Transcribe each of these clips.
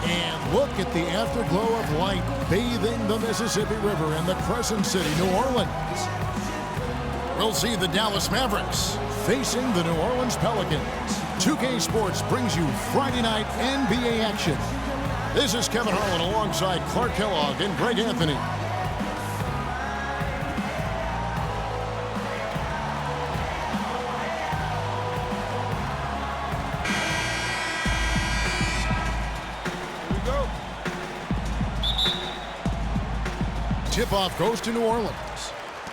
And look at the afterglow of light bathing the Mississippi River in the Crescent City, New Orleans. We'll see the Dallas Mavericks facing the New Orleans Pelicans. 2K Sports brings you Friday night NBA action. This is Kevin Harlan alongside Clark Kellogg and Greg Anthony. Tip-off goes to New Orleans.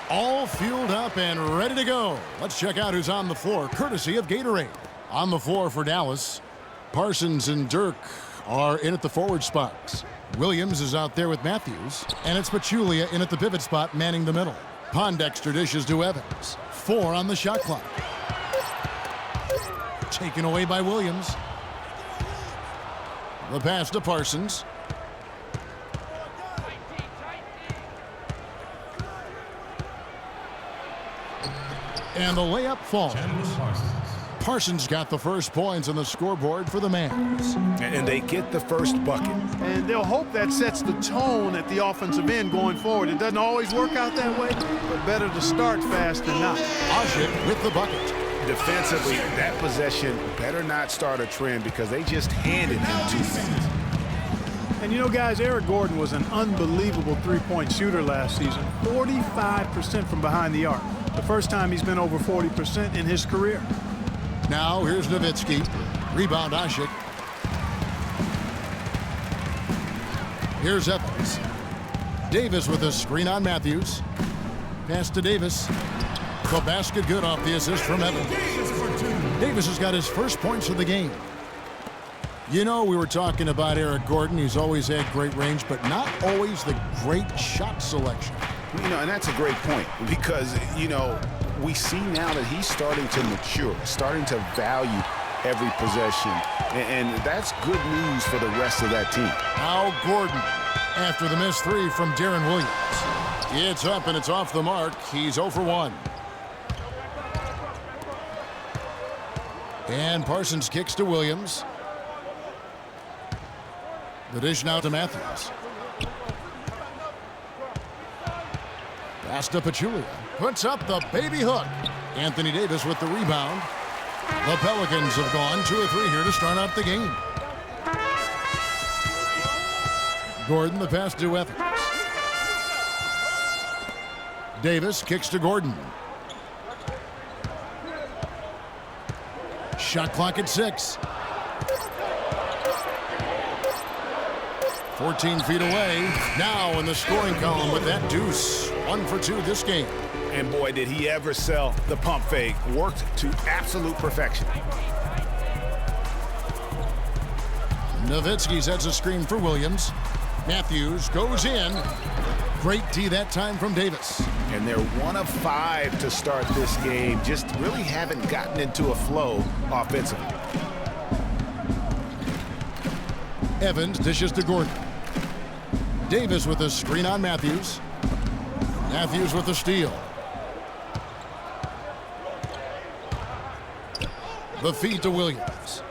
All fueled up and ready to go. Let's check out who's on the floor, courtesy of Gatorade. On the floor for Dallas, Parsons and Dirk are in at the forward spots. Williams is out there with Matthews, and it's Pachulia in at the pivot spot, manning the middle. Pondexter dishes to Evans. 4 on the shot clock. Taken away by Williams. The pass to Parsons. And the layup falls. Parsons got the first points on the scoreboard for the Mavs. And they get the first bucket. And they'll hope that sets the tone at the offensive end going forward. It doesn't always work out that way, but better to start fast than not. Asik with the bucket. Defensively, that possession better not start a trend because they just handed him 2 minutes. And you know, guys, Eric Gordon was an unbelievable three-point shooter last season. 45% from behind the arc. The first time he's been over 40% in his career. Now here's Nowitzki. Rebound Asik. Here's Evans. Davis with a screen on Matthews. Pass to Davis. The basket good off the assist from Evans. Davis has got his first points of the game. You know, we were talking about Eric Gordon. He's always had great range, but not always the great shot selection. You know, and that's a great point because, you know, we see now that he's starting to mature, starting to value every possession, and that's good news for the rest of that team. Now Gordon after the missed 3 from Darren Williams. It's up and it's off the mark. He's 0 for 1. And Parsons kicks to Williams. The dish now to Matthews. Pass to Pachulia. Puts up the baby hook. Anthony Davis with the rebound. The Pelicans have gone 2 or 3 here to start out the game. Gordon the pass to Evans. Davis kicks to Gordon. Shot clock at 6. 14 feet away. Now in the scoring column with that deuce. 1 for 2 this game. And boy, did he ever sell the pump fake. Worked to absolute perfection. Nowitzki sets a screen for Williams. Matthews goes in. Great D that time from Davis. And they're 1 of 5 to start this game. Just really haven't gotten into a flow offensively. Evans dishes to Gordon. Davis with a screen on Matthews. Matthews with a steal. The feed to Williams.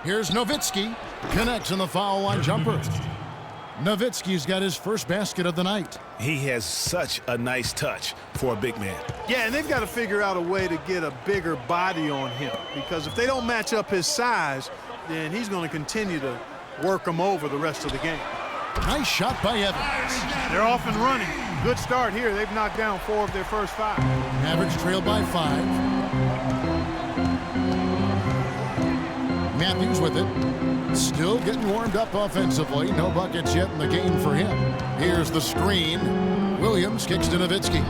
Here's Nowitzki. Connects in the foul line jumper. Nowitzki's got his first basket of the night. He has such a nice touch for a big man. Yeah, and they've got to figure out a way to get a bigger body on him because if they don't match up his size, then he's going to continue to work him over the rest of the game. Nice shot by Evans. They're off and running. Good start here. They've knocked down 4 of their first 5. Mavericks trail by 5. Matthews with it. Still getting warmed up offensively. No buckets yet in the game for him. Here's the screen. Williams kicks to Nowitzki.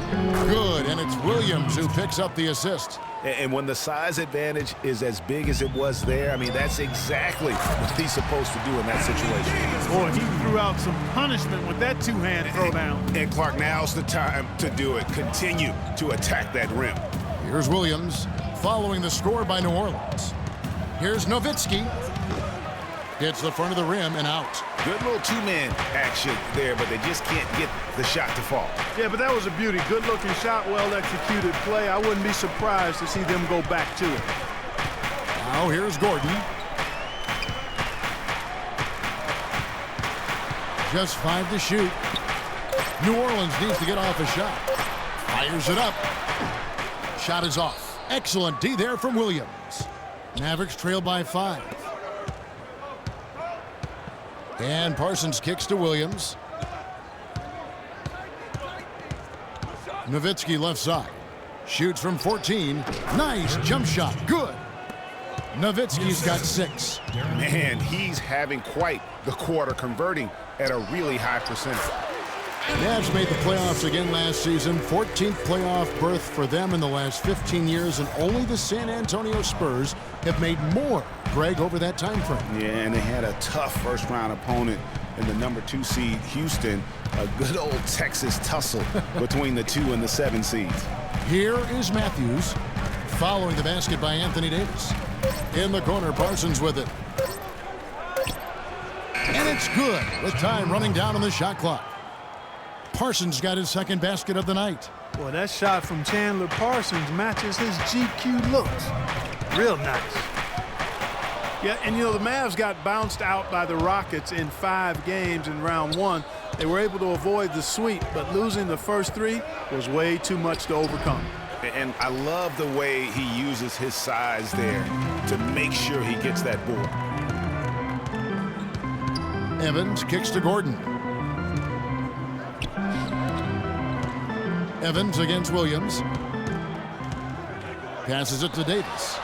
Good, and it's Williams who picks up the assist. And when the size advantage is as big as it was there, I mean, that's exactly what he's supposed to do in that situation. Boy, he threw out some punishment with that 2-hand throwdown. And Clark, now's the time to do it. Continue to attack that rim. Here's Williams following the score by New Orleans. Here's Nowitzki. Hits the front of the rim and out. Good little two-man action there, but they just can't get the shot to fall. Yeah, but that was a beauty. Good-looking shot, well-executed play. I wouldn't be surprised to see them go back to it. Now here's Gordon. Just 5 to shoot. New Orleans needs to get off a shot. Fires it up. Shot is off. Excellent D there from Williams. Mavericks trail by 5. And Parsons kicks to Williams. Nowitzki left side. Shoots from 14. Nice jump shot. Good. Nowitzki's got 6. Man, he's having quite the quarter, converting at a really high percentage. Mavs made the playoffs again last season. 14th playoff berth for them in the last 15 years, and only the San Antonio Spurs have made more, Greg, over that time frame. Yeah, and they had a tough first-round opponent in the number 2 seed, Houston. A good old Texas tussle between the 2 and the 7 seeds. Here is Matthews, following the basket by Anthony Davis. In the corner, Parsons with it. And it's good, with time running down on the shot clock. Parsons got his second basket of the night. Boy, that shot from Chandler Parsons matches his GQ looks. Real nice. Yeah, and you know, the Mavs got bounced out by the Rockets in 5 games in round 1. They were able to avoid the sweep, but losing the first 3 was way too much to overcome. And I love the way he uses his size there to make sure he gets that board. Evans kicks to Gordon. Evans against Williams. Passes it to Davis.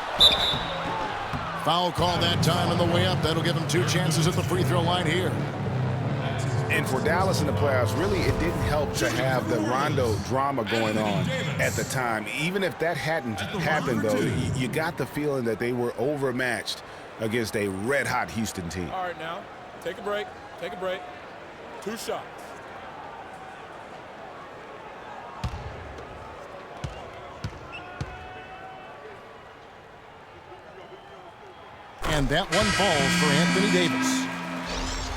Foul call that time on the way up. That'll give him 2 chances at the free throw line here. And for Dallas in the playoffs, really it didn't help to have the Rondo drama going on at the time. Even if that hadn't happened, though, you got the feeling that they were overmatched against a red-hot Houston team. All right, now, take a break. Take a break. 2 shots. And that one falls for Anthony Davis.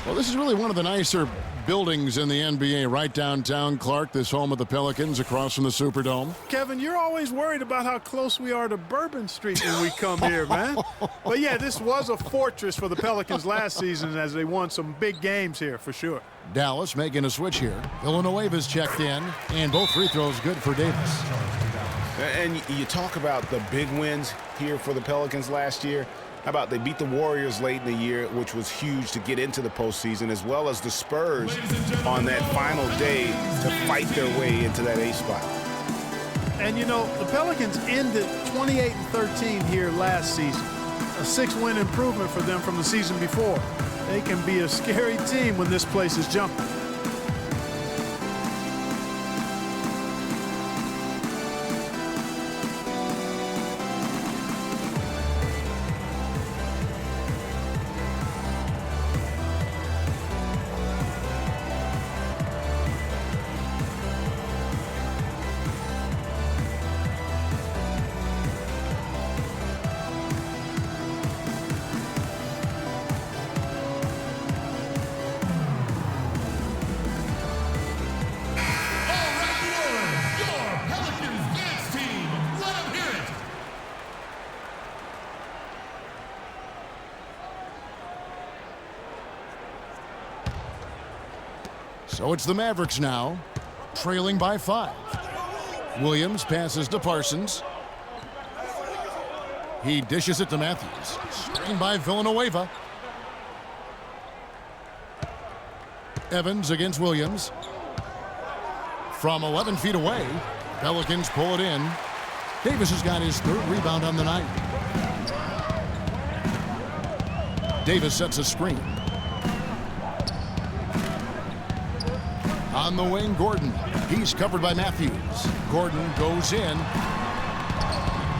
Well, this is really one of the nicer buildings in the NBA right downtown, Clark, this home of the Pelicans across from the Superdome. Kevin, you're always worried about how close we are to Bourbon Street when we come here, man. But, yeah, this was a fortress for the Pelicans last season as they won some big games here for sure. Dallas making a switch here. Villanueva's checked in, and both free throws good for Davis. And you talk about the big wins here for the Pelicans last year. How about they beat the Warriors late in the year, which was huge to get into the postseason, as well as the Spurs on that final day to fight their way into that 8th spot. And, you know, the Pelicans ended 28-13 here last season. A 6-win improvement for them from the season before. They can be a scary team when this place is jumping. So it's the Mavericks now, trailing by 5. Williams passes to Parsons. He dishes it to Matthews. Screened by Villanueva. Evans against Williams. From 11 feet away, Pelicans pull it in. Davis has got his 3rd rebound on the night. Davis sets a screen. On the wing, Gordon. He's covered by Matthews. Gordon goes in.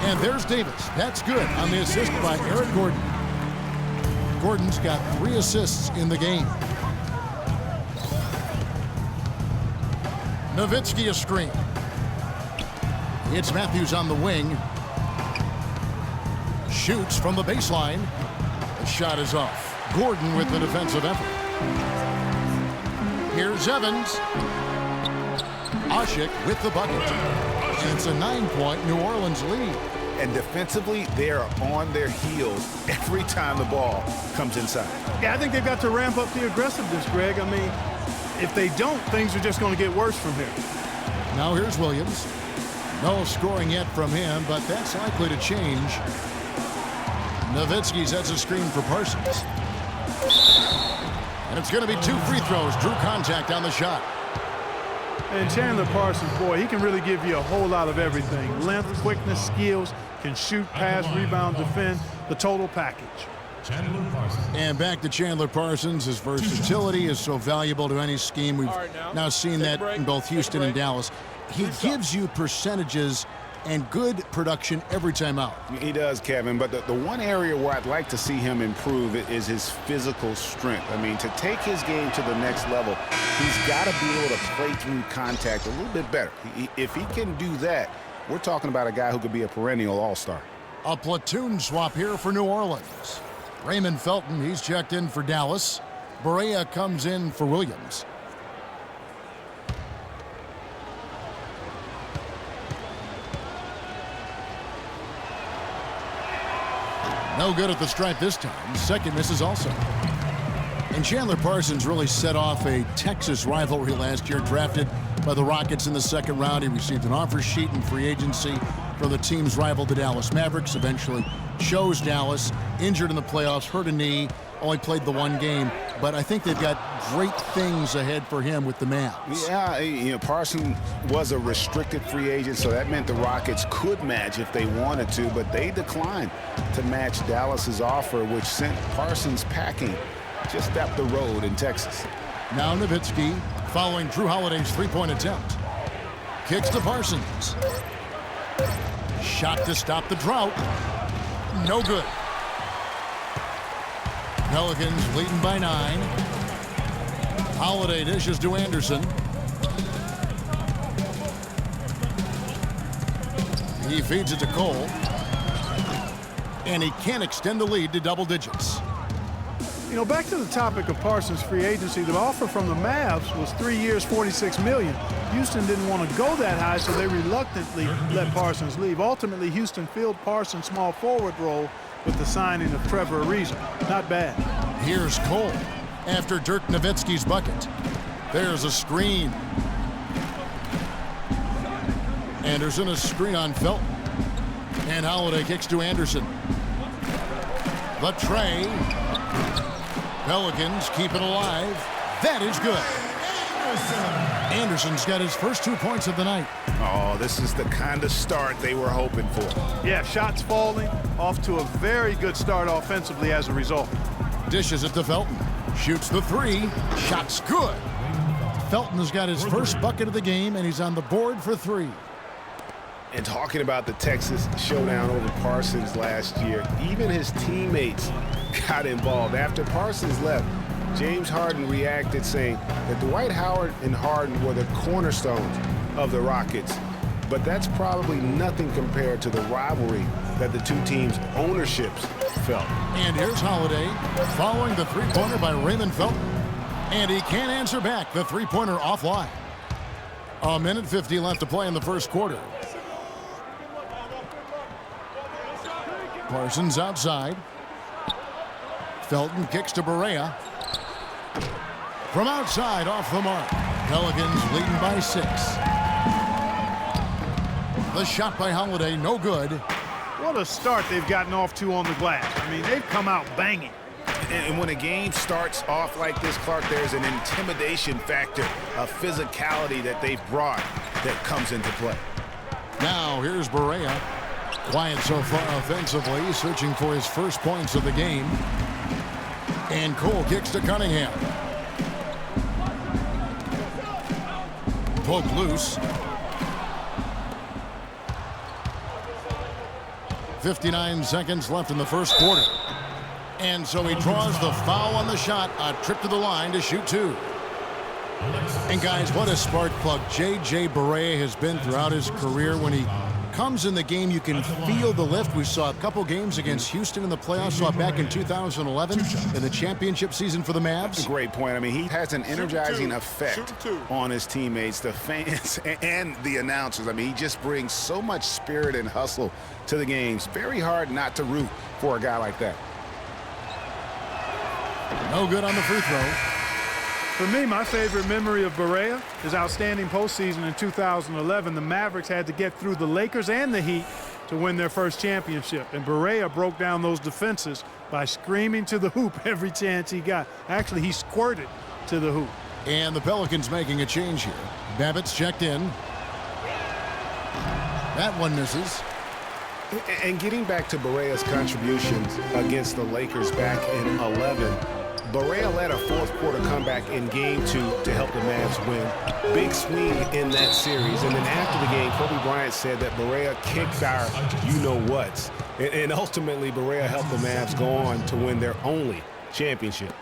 And there's Davis. That's good on the assist by Eric Gordon. Gordon's got 3 assists in the game. Nowitzki a screen. It's Matthews on the wing. Shoots from the baseline. The shot is off. Gordon with the defensive effort. Here's Evans. Ashik with the bucket. And it's a 9-point New Orleans lead. And defensively, they are on their heels every time the ball comes inside. Yeah, I think they've got to ramp up the aggressiveness, Greg. I mean, if they don't, things are just going to get worse from here. Now here's Williams. No scoring yet from him, but that's likely to change. Nowitzki sets a screen for Parsons. And it's going to be 2 free throws. Drew contact on the shot. And Chandler Parsons, boy, he can really give you a whole lot of everything. Length, quickness, skills, can shoot, pass, rebound, defend, the total package. And back to Chandler Parsons. His versatility is so valuable to any scheme. We've now seen that in both Houston and Dallas. He gives you percentages and good production every time out. He does, Kevin, but the one area where I'd like to see him improve is his physical strength. I mean, to take his game to the next level, he's got to be able to play through contact a little bit better. If he can do that, we're talking about a guy who could be a perennial all-star. A platoon swap here for New Orleans. Raymond Felton, he's checked in for Dallas. Barea comes in for Williams. No good at the stripe this time. Second misses also. And Chandler Parsons really set off a Texas rivalry last year, drafted by the Rockets in the second round. He received an offer sheet in free agency from the team's rival, the Dallas Mavericks. Eventually chose Dallas, injured in the playoffs, hurt a knee, only played the one game. But I think they've got great things ahead for him with the Mavs. Yeah, Parsons was a restricted free agent, so that meant the Rockets could match if they wanted to, but they declined to match Dallas's offer, which sent Parsons packing just up the road in Texas. Now Nowitzki following Drew Holiday's three-point attempt. Kicks to Parsons. Shot to stop the drought. No good. Pelicans leading by 9. Holiday dishes to Anderson. He feeds it to Cole. And he can't extend the lead to double digits. You know, back to the topic of Parsons' free agency, the offer from the Mavs was 3 years, $46 million. Houston didn't want to go that high, so they reluctantly let Parsons leave. Ultimately, Houston filled Parsons' small forward role with the signing of Trevor Ariza. Not bad. Here's Cole after Dirk Nowitzki's bucket. There's a screen. Anderson, a screen on Felton. And Holiday kicks to Anderson. The tray. Pelicans keep it alive. That is good. Anderson's got his first 2 points of the night. Oh, this is the kind of start they were hoping for. Yeah, shots falling, off to a very good start offensively as a result. Dishes it to Felton. Shoots the 3. Shot's good. Felton has got his first bucket of the game, and he's on the board for 3. And talking about the Texas showdown over Parsons last year, even his teammates got involved. After Parsons left, James Harden reacted saying that Dwight Howard and Harden were the cornerstones of the Rockets. But that's probably nothing compared to the rivalry that the two teams' ownerships felt. And here's Holiday following the three-pointer by Raymond Felton. And he can't answer back. The three-pointer offline. 1:50 left to play in the first quarter. Parsons outside. Felton kicks to Barea. From outside, off the mark. Pelicans leading by 6. The shot by Holiday, no good. What a start they've gotten off to on the glass. I mean, they've come out banging. And when a game starts off like this, Clark, there's an intimidation factor, a physicality that they've brought that comes into play. Now here's Barea. Quiet so far offensively, searching for his first points of the game. And Cole kicks to Cunningham. Poked loose. 59 seconds left in the first quarter. And so he draws the foul on the shot. A trip to the line to shoot 2. And guys, what a spark plug J.J. Barea has been throughout his career. When he comes in the game, you can feel the lift. We saw a couple games against Houston in the playoffs, saw it back in 2011 in the championship season for the Mavs. Great point. I mean, he has an energizing effect on his teammates, the fans, and the announcers. I mean, he just brings so much spirit and hustle to the games. Very hard not to root for a guy like that. No good on the free throw. For me, my favorite memory of Barea, his outstanding postseason in 2011. The Mavericks had to get through the Lakers and the Heat to win their first championship. And Barea broke down those defenses by screaming to the hoop every chance he got. Actually, he squirted to the hoop. And the Pelicans making a change here. Babbitt's checked in. That one misses. And getting back to Barea's contributions against the Lakers back in 11, Barea led a fourth-quarter comeback in Game 2 to help the Mavs win. Big swing in that series. And then after the game, Kobe Bryant said that Barea kicked our you-know-whats. And ultimately, Barea helped the Mavs go on to win their only championship.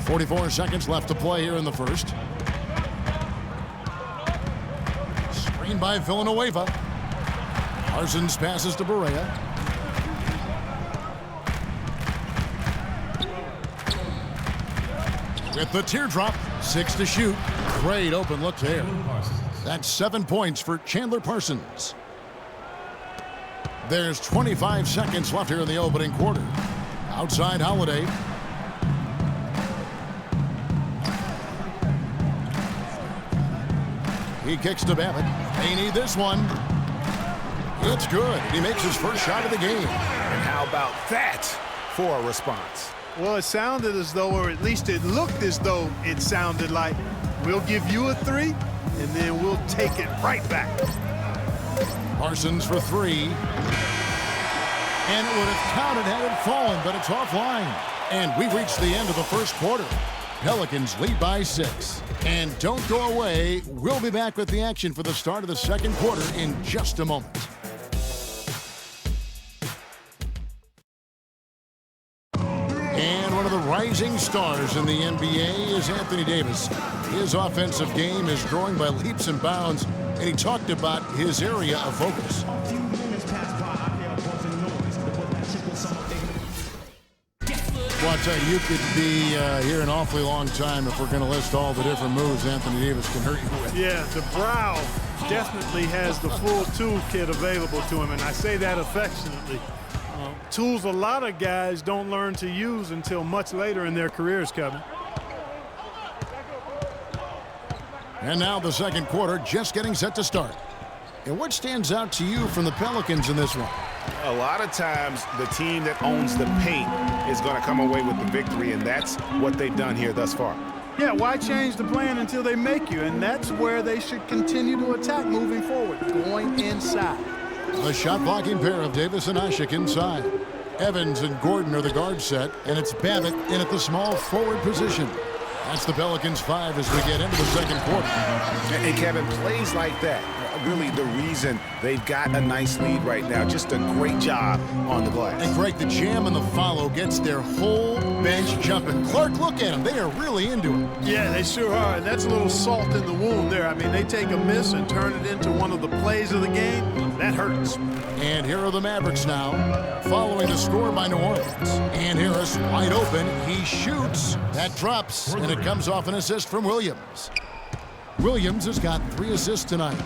.44 seconds left to play here in the first. Screened by Villanueva. Parsons passes to Barea. With the teardrop, 6 to shoot. Great open look there. That's 7 points for Chandler Parsons. There's 25 seconds left here in the opening quarter. Outside Holiday. He kicks to Babbitt. They need this one. It's good. He makes his first shot of the game. And how about that for a response? Well, it sounded as though, or at least it looked as though it sounded like, we'll give you a 3, and then we'll take it right back. Parsons for 3. And it would have counted had it fallen, but it's offline. And we've reached the end of the first quarter. Pelicans lead by 6. And don't go away. We'll be back with the action for the start of the second quarter in just a moment. And one of the rising stars in the NBA is Anthony Davis. His offensive game is growing by leaps and bounds, and he talked about his area of focus. Well, I'll tell you, you could be here an awfully long time if we're going to list all the different moves Anthony Davis can hurt you with. Yeah, the brow definitely has the full toolkit available to him, and I say that affectionately. Tools a lot of guys don't learn to use until much later in their careers, Kevin. And now the second quarter just getting set to start. And what stands out to you from the Pelicans in this one? A lot of times the team that owns the paint is going to come away with the victory, and that's what they've done here thus far. Yeah, why change the plan until they make you? And that's where they should continue to attack moving forward, going inside. The shot-blocking pair of Davis and Ashik inside. Evans and Gordon are the guard set, and it's Babbitt in at the small forward position. That's the Pelicans 5 as we get into the second quarter. And Kevin, plays like that, really the reason they've got a nice lead right now. Just a great job on the glass. And Greg, the jam and the follow gets their whole bench jumping. Clark, look at them. They are really into it. Yeah, they sure are. And that's a little salt in the wound there. I mean, they take a miss and turn it into one of the plays of the game. That hurts. And here are the Mavericks now, following the score by New Orleans. And Harris wide open. He shoots. That drops, and it comes off an assist from Williams. Williams has got 3 assists tonight.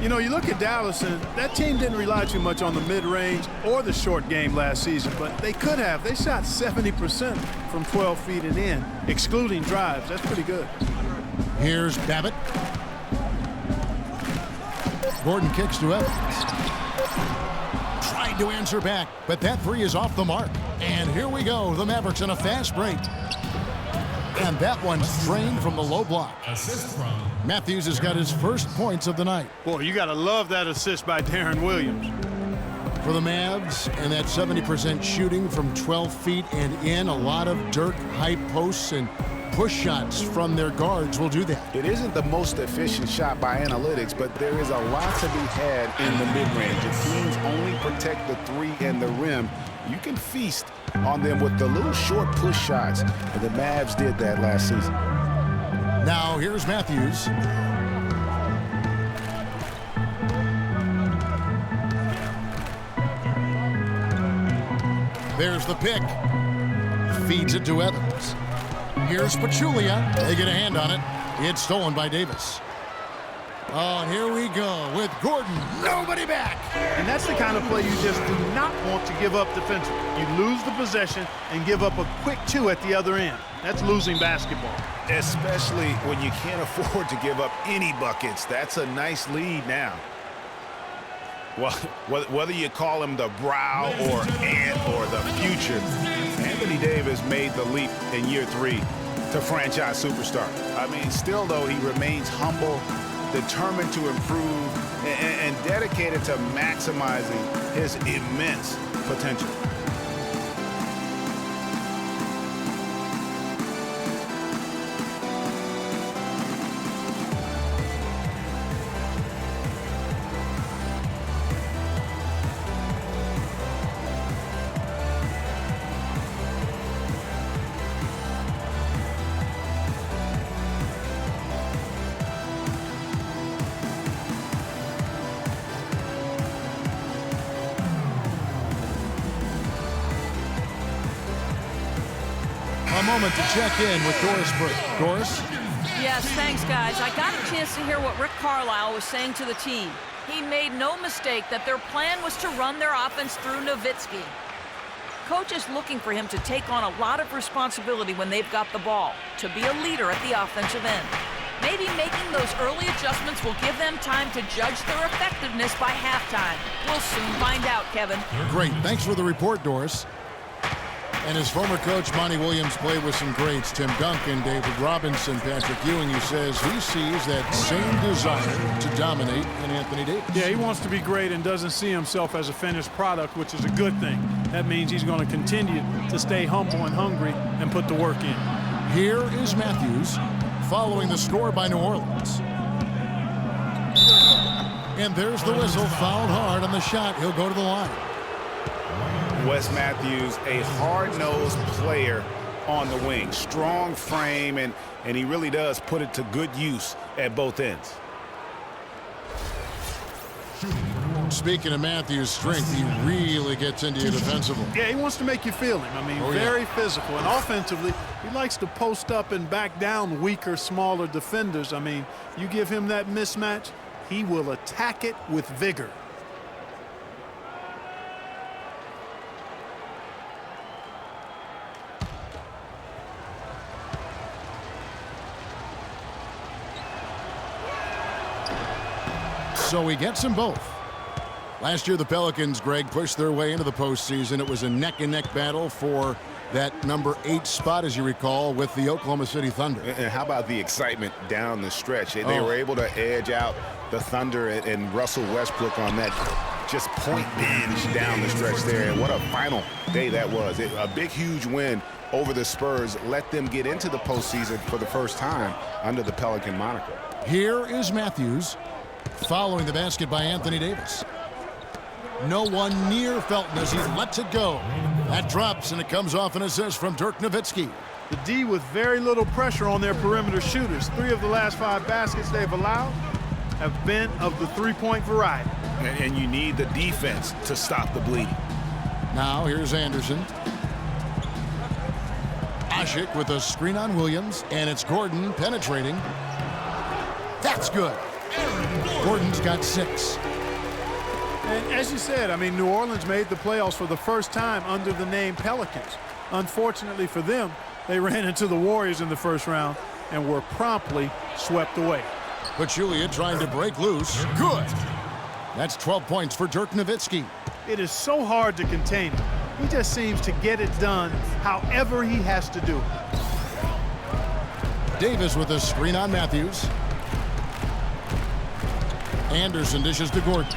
You know, you look at Dallas, and that team didn't rely too much on the mid-range or the short game last season, but they could have. They shot 70% from 12 feet and in, excluding drives. That's pretty good. Here's Babbitt. Gordon kicks to Evans. Tried to answer back, but that 3 is off the mark. And here we go, the Mavericks in a fast break. And that one's drained from the low block. Matthews has got his first points of the night. Boy, you got to love that assist by Darren Williams. For the Mavs, and that 70% shooting from 12 feet and in, a lot of Dirk high posts and push shots from their guards will do that. It isn't the most efficient shot by analytics, but there is a lot to be had in the mid-range. If teams only protect the 3 and the rim, you can feast on them with the little short push shots. And the Mavs did that last season. Now here's Matthews. There's the pick. Feeds it to Evans. Here's Pachulia. They get a hand on it. It's stolen by Davis. Oh, and here we go with Gordon. Nobody back. And that's the kind of play you just do not want to give up defensively. You lose the possession and give up a quick two at the other end. That's losing basketball. Especially when you can't afford to give up any buckets. That's a nice lead now. Well, whether you call him the brow or ant or the future, Anthony Davis made the leap in year 3 to franchise superstar. I mean, still, though, he remains humble, determined to improve, and dedicated to maximizing his immense potential. A moment to check in with Doris Burke. Doris? Yes, thanks, guys. I got a chance to hear what Rick Carlisle was saying to the team. He made no mistake that their plan was to run their offense through Nowitzki. Coach is looking for him to take on a lot of responsibility when they've got the ball, to be a leader at the offensive end. Maybe making those early adjustments will give them time to judge their effectiveness by halftime. We'll soon find out, Kevin. Great. Thanks for the report, Doris. And his former coach, Monty Williams, played with some greats. Tim Duncan, David Robinson, Patrick Ewing. He says he sees that same desire to dominate in Anthony Davis. Yeah, he wants to be great and doesn't see himself as a finished product, which is a good thing. That means he's going to continue to stay humble and hungry and put the work in. Here is Matthews following the score by New Orleans. And there's the whistle. Fouled hard on the shot. He'll go to the line. Wes Matthews, a hard-nosed player on the wing. Strong frame, and he really does put it to good use at both ends. Speaking of Matthews' strength, he really gets into you defensively. Yeah, he wants to make you feel him. I mean, very physical. And offensively, he likes to post up and back down weaker, smaller defenders. I mean, you give him that mismatch, he will attack it with vigor. So he gets them both. Last year, the Pelicans, Greg, pushed their way into the postseason. It was a neck-and-neck battle for that number 8 spot, as you recall, with the Oklahoma City Thunder. And how about the excitement down the stretch? They were able to edge out the Thunder and Russell Westbrook on that just point binge down the stretch there. And what a final day that was. A big, huge win over the Spurs let them get into the postseason for the first time under the Pelican moniker. Here is Matthews following the basket by Anthony Davis. No one near Felton as he lets it go. That drops, and it comes off an assist from Dirk Nowitzki. The D with very little pressure on their perimeter shooters. 3 of the last 5 baskets they've allowed have been of the three-point variety. And you need the defense to stop the bleeding. Now here's Anderson. Ashik with a screen on Williams, and it's Gordon penetrating. That's good. Gordon's got 6. And as you said, I mean, New Orleans made the playoffs for the first time under the name Pelicans. Unfortunately for them, they ran into the Warriors in the first round and were promptly swept away. Pachulia trying to break loose. Good. That's 12 points for Dirk Nowitzki. It is so hard to contain him. He just seems to get it done however he has to do it. Davis with a screen on Matthews. Anderson dishes to Gordon.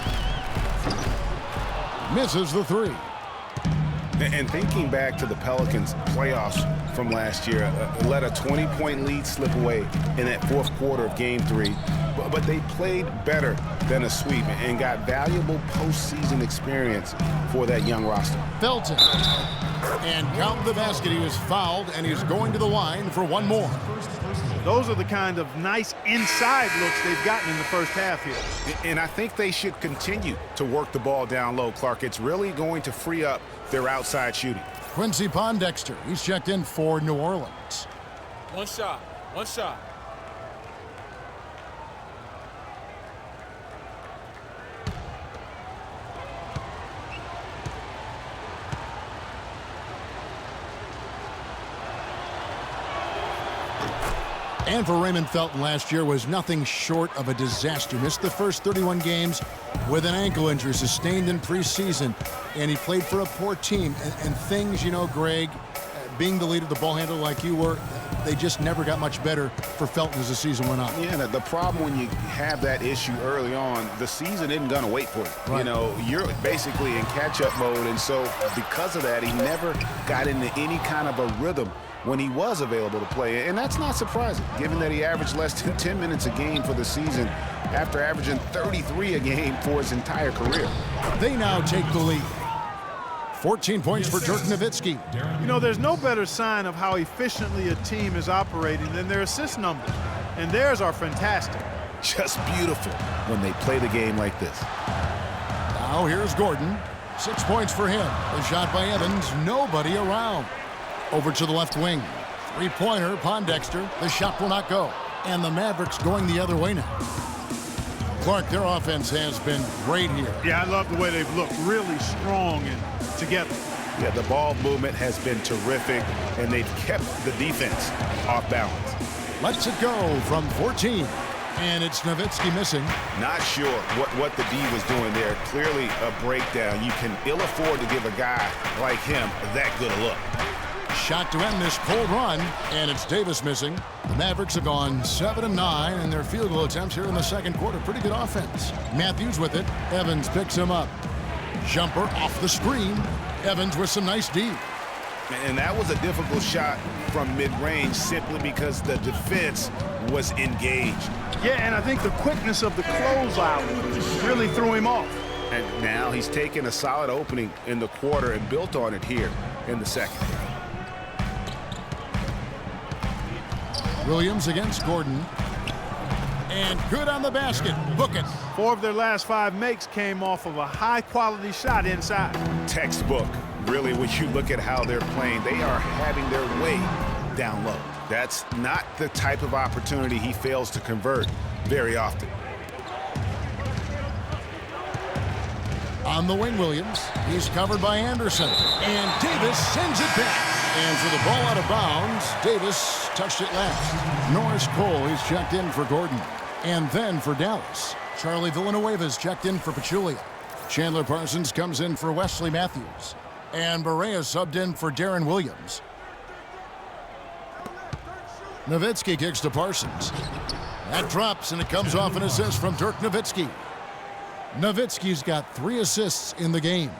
Misses the 3. And thinking back to the Pelicans playoffs from last year. Let a 20-point lead slip away in that fourth quarter of Game 3. But they played better than a sweep and got valuable postseason experience for that young roster. Felton. And count the basket. He was fouled, and he's going to the line for one more. Those are the kind of nice inside looks they've gotten in the first half here. And I think they should continue to work the ball down low, Clark. It's really going to free up their outside shooting. Quincy Pondexter, he's checked in for New Orleans. One shot. One shot. And for Raymond Felton, last year was nothing short of a disaster. Missed the first 31 games with an ankle injury sustained in preseason, and he played for a poor team. And things, you know, Greg, being the leader, the ball handler like you were, they just never got much better for Felton as the season went on. Yeah, the problem when you have that issue early on, the season isn't going to wait for you. Right. You know, you're basically in catch-up mode, and so because of that, he never got into any kind of a rhythm when he was available to play. And that's not surprising, given that he averaged less than 10 minutes a game for the season after averaging 33 a game for his entire career. They now take the lead. 14 points for Dirk Nowitzki. You know, there's no better sign of how efficiently a team is operating than their assist numbers. And theirs are fantastic. Just beautiful when they play the game like this. Now here's Gordon. 6 points for him. A shot by Evans. Nobody around. Over to the left wing. Three-pointer, Pondexter. The shot will not go. And the Mavericks going the other way now. Clark, their offense has been great here. Yeah, I love the way they've looked. Really strong and together. Yeah, the ball movement has been terrific, and they've kept the defense off balance. Lets it go from 14. And it's Nowitzki missing. Not sure what the D was doing there. Clearly a breakdown. You can ill afford to give a guy like him that good a look. Shot to end this cold run, and it's Davis missing. The Mavericks have gone 7-9 in their field goal attempts here in the second quarter. Pretty good offense. Matthews with it. Evans picks him up. Jumper off the screen. Evans with some nice D. And that was a difficult shot from mid-range simply because the defense was engaged. Yeah, and I think the quickness of the closeout really threw him off. And now he's taken a solid opening in the quarter and built on it here in the second. Williams against Gordon. And good on the basket. Book it. 4 of their last 5 makes came off of a high-quality shot inside. Textbook. Really, when you look at how they're playing, they are having their way down low. That's not the type of opportunity he fails to convert very often. On the wing, Williams. He's covered by Anderson. And Davis sends it back. And for the ball out of bounds, Davis touched it last. Norris Cole, he's checked in for Gordon. And then for Dallas, Charlie Villanueva's checked in for Pachulia. Chandler Parsons comes in for Wesley Matthews. And Barea subbed in for Darren Williams. Nowitzki kicks to Parsons. That drops, and it comes off an assist from Dirk Nowitzki. Nowitzki's got 3 assists in the game.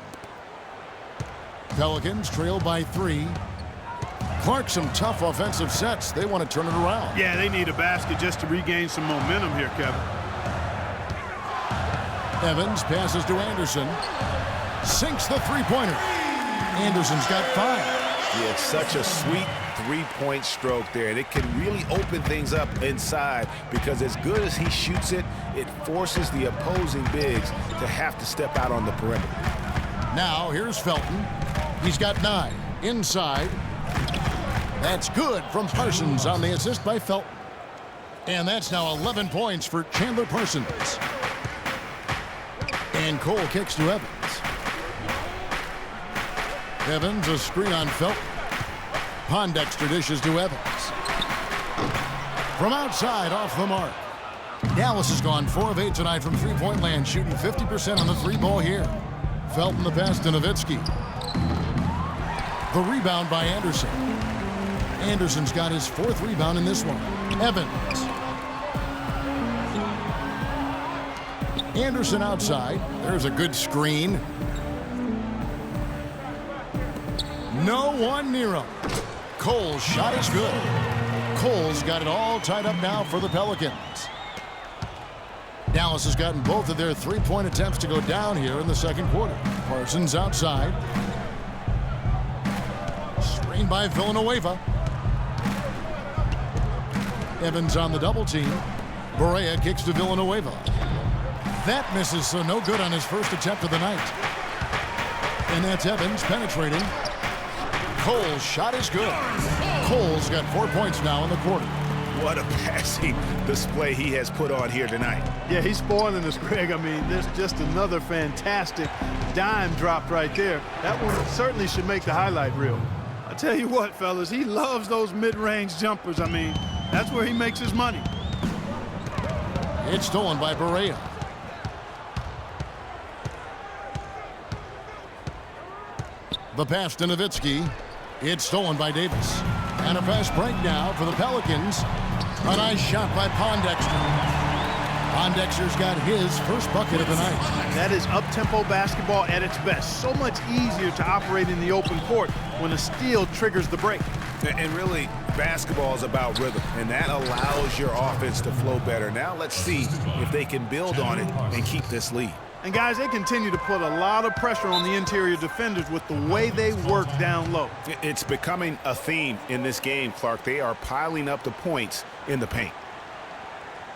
Pelicans trail by 3. Clark, some tough offensive sets. They want to turn it around. Yeah, they need a basket just to regain some momentum here, Kevin. Evans passes to Anderson. Sinks the three-pointer. Anderson's got 5. Yeah, it's such a sweet three-point stroke there, and it can really open things up inside because as good as he shoots it, it forces the opposing bigs to have to step out on the perimeter. Now here's Felton. He's got 9. Inside. That's good from Parsons on the assist by Felton. And that's now 11 points for Chandler Parsons. And Cole kicks to Evans. Evans, a screen on Felton. Pondexter dishes to Evans. From outside, off the mark. Dallas has gone 4 of 8 tonight from three-point land, shooting 50% on the 3-ball here. Felton the pass to Nowitzki. The rebound by Anderson. Anderson's got his 4th rebound in this one. Evans. Anderson outside. There's a good screen. No one near him. Cole's shot is good. Cole's got it all tied up now for the Pelicans. Dallas has gotten both of their three-point attempts to go down here in the second quarter. Parsons outside. Screen by Villanueva. Evans on the double team. Barea kicks to Villanueva. That misses, so no good on his first attempt of the night. And that's Evans penetrating. Cole's shot is good. Cole's got 4 points now in the quarter. What a passing display he has put on here tonight. Yeah, he's spoiling us, Greg. I mean, there's just another fantastic dime dropped right there. That one certainly should make the highlight reel. I tell you what, fellas, he loves those mid-range jumpers. I mean, that's where he makes his money. It's stolen by Barea. The pass to Nowitzki. It's stolen by Davis. And a fast break now for the Pelicans. A nice shot by Pondexter. Pondexter's got his first bucket of the night. That is up-tempo basketball at its best. So much easier to operate in the open court when a steal triggers the break. And really, basketball is about rhythm, and that allows your offense to flow better. Now let's see if they can build on it and keep this lead. And guys, they continue to put a lot of pressure on the interior defenders with the way they work down low. It's becoming a theme in this game, Clark. They are piling up the points in the paint.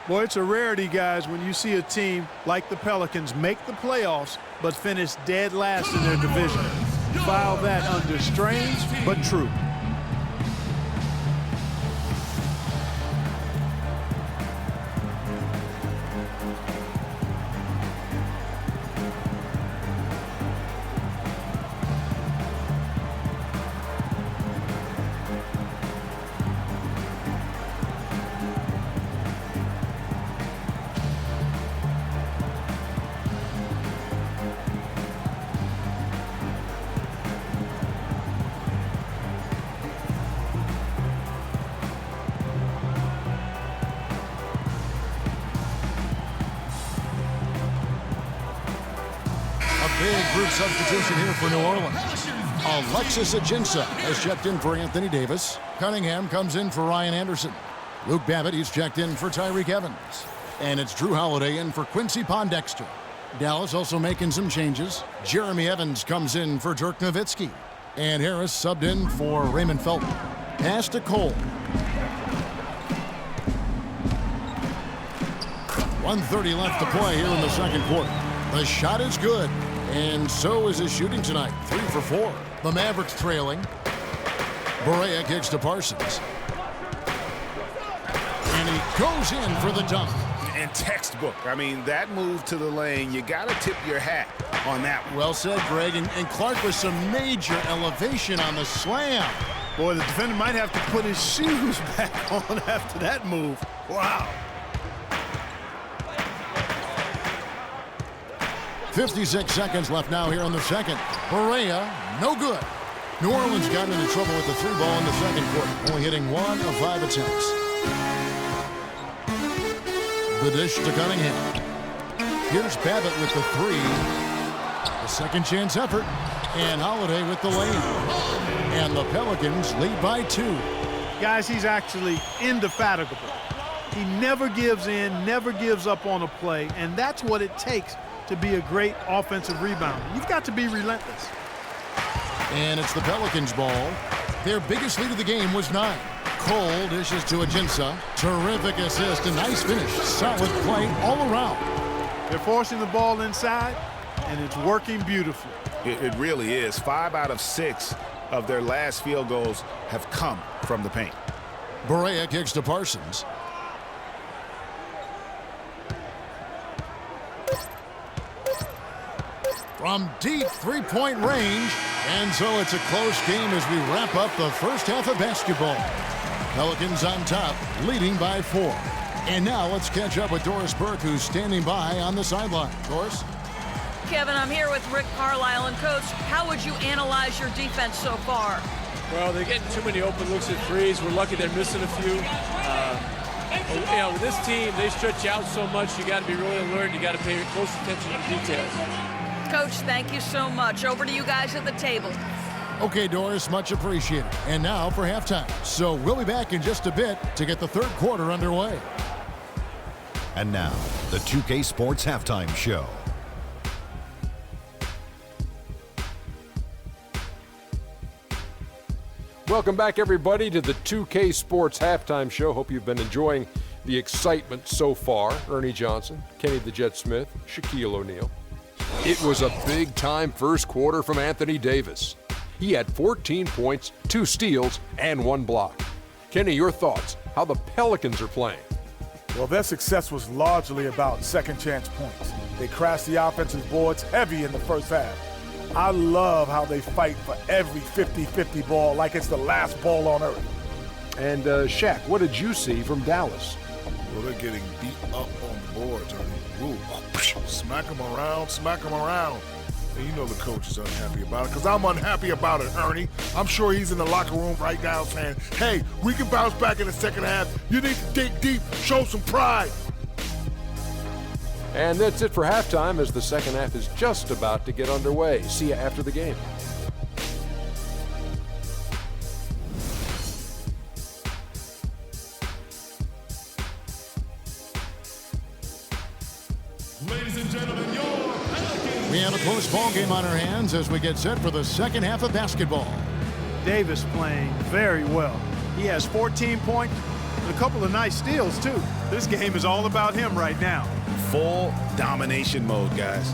Boy, it's a rarity, guys, when you see a team like the Pelicans make the playoffs but finish dead last in their division. File that under strange but true. Big group substitution here for New Orleans. Alexis Ajinça has checked in for Anthony Davis. Cunningham comes in for Ryan Anderson. Luke Babbitt, he's checked in for Tyreke Evans. And it's Drew Holiday in for Quincy Pondexter. Dallas also making some changes. Jeremy Evans comes in for Dirk Nowitzki. And Harris subbed in for Raymond Felton. Pass to Cole. 1:30 left to play here in the second quarter. The shot is good. And so is his shooting tonight. 3 for 4. The Mavericks trailing. Barea kicks to Parsons. And he goes in for the dunk. And textbook. I mean, that move to the lane, you got to tip your hat on that one. Well said, Greg. And Clark with some major elevation on the slam. Boy, the defender might have to put his shoes back on after that move. Wow. 56 seconds left now here in the second. Barea, no good. New Orleans got into trouble with the 3 ball in the second quarter, only hitting 1 of 5 attempts. The dish to Cunningham. Here's Babbitt with the 3. A second chance effort. And Holiday with the layup. And the Pelicans lead by 2. Guys, he's actually indefatigable. He never gives in, never gives up on a play, and that's what it takes to be a great offensive rebounder. You've got to be relentless. And it's the Pelicans' ball. Their biggest lead of the game was 9. Cole dishes to Ajinça. Terrific assist, a nice finish. Solid play all around. They're forcing the ball inside, and it's working beautifully. It really is. 5 out of 6 of their last field goals have come from the paint. Barea kicks to Parsons. From deep three-point range. And so it's a close game as we wrap up the first half of basketball. Pelicans on top, leading by 4. And now let's catch up with Doris Burke, who's standing by on the sideline. Doris? Kevin, I'm here with Rick Carlisle. And, Coach, how would you analyze your defense so far? Well, they're getting too many open looks at threes. We're lucky they're missing a few. You know, with this team, they stretch out so much. You got to be really alert. You got to pay close attention to the details. Coach, thank you so much. Over to you guys at the table. Okay, Doris, much appreciated. And now for halftime. So we'll be back in just a bit to get the third quarter underway. And now, the 2K Sports Halftime Show. Welcome back, everybody, to the 2K Sports Halftime Show. Hope you've been enjoying the excitement so far. Ernie Johnson, Kenny the Jet Smith, Shaquille O'Neal. It was a big-time first quarter from Anthony Davis. He had 14 points, 2 steals, and 1 block. Kenny, your thoughts, how the Pelicans are playing? Well, their success was largely about second-chance points. They crashed the offensive boards heavy in the first half. I love how they fight for every 50-50 ball like it's the last ball on earth. And Shaq, what did you see from Dallas? Well, they're getting beat up on the boards, Ernie. Ooh, smack them around, smack them around. And you know the coach is unhappy about it, because I'm unhappy about it, Ernie. I'm sure he's in the locker room right now saying, hey, we can bounce back in the second half. You need to dig deep, show some pride. And that's it for halftime, as the second half is just about to get underway. See you after the game. Ladies and gentlemen, we have a close ball game on our hands as we get set for the second half of basketball. Davis playing very well. He has 14 points and a couple of nice steals, too. This game is all about him right now. Full domination mode, guys.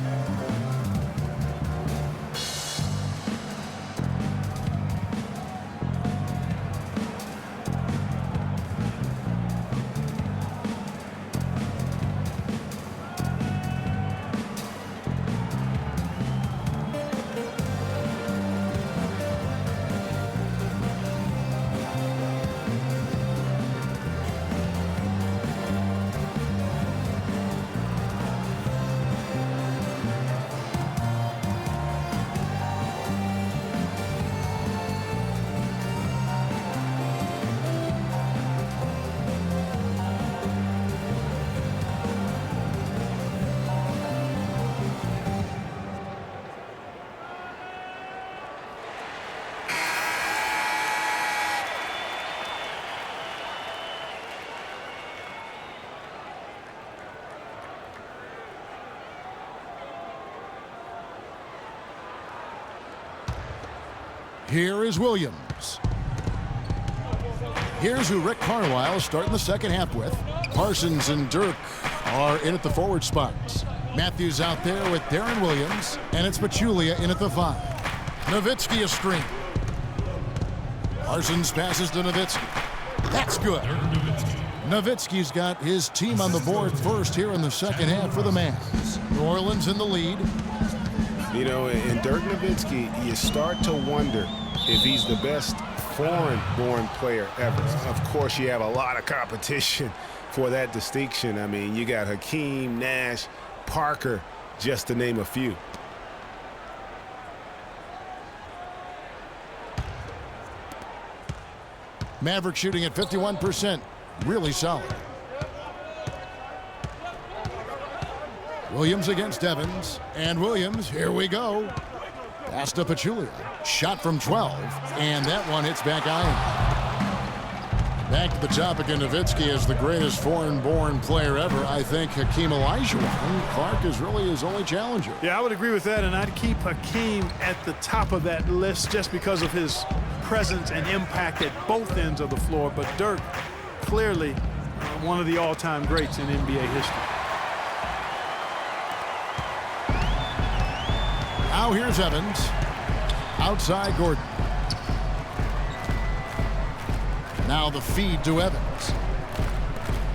Here is Williams. Here's who Rick Carlisle is starting the second half with. Parsons and Dirk are in at the forward spots. Matthews out there with Darren Williams, and it's Pachulia in at the 5. Nowitzki a screen. Parsons passes to Nowitzki. That's good. Nowitzki's got his team on the board first here in the second half for the Mavs. New Orleans in the lead. You know, in Dirk Nowitzki, you start to wonder if he's the best foreign-born player ever. Of course, you have a lot of competition for that distinction. I mean, you got Hakeem, Nash, Parker, just to name a few. Mavericks shooting at 51%. Really solid. Williams against Evans. And Williams, here we go. Pass to Pachulia. Shot from 12. And that one hits back iron. Back to the topic of Nowitzki as the greatest foreign-born player ever. I think Hakeem Olajuwon. Clark is really his only challenger. Yeah, I would agree with that, and I'd keep Hakeem at the top of that list just because of his presence and impact at both ends of the floor. But Dirk, clearly one of the all-time greats in NBA history. Now here's Evans. Outside Gordon. Now the feed to Evans.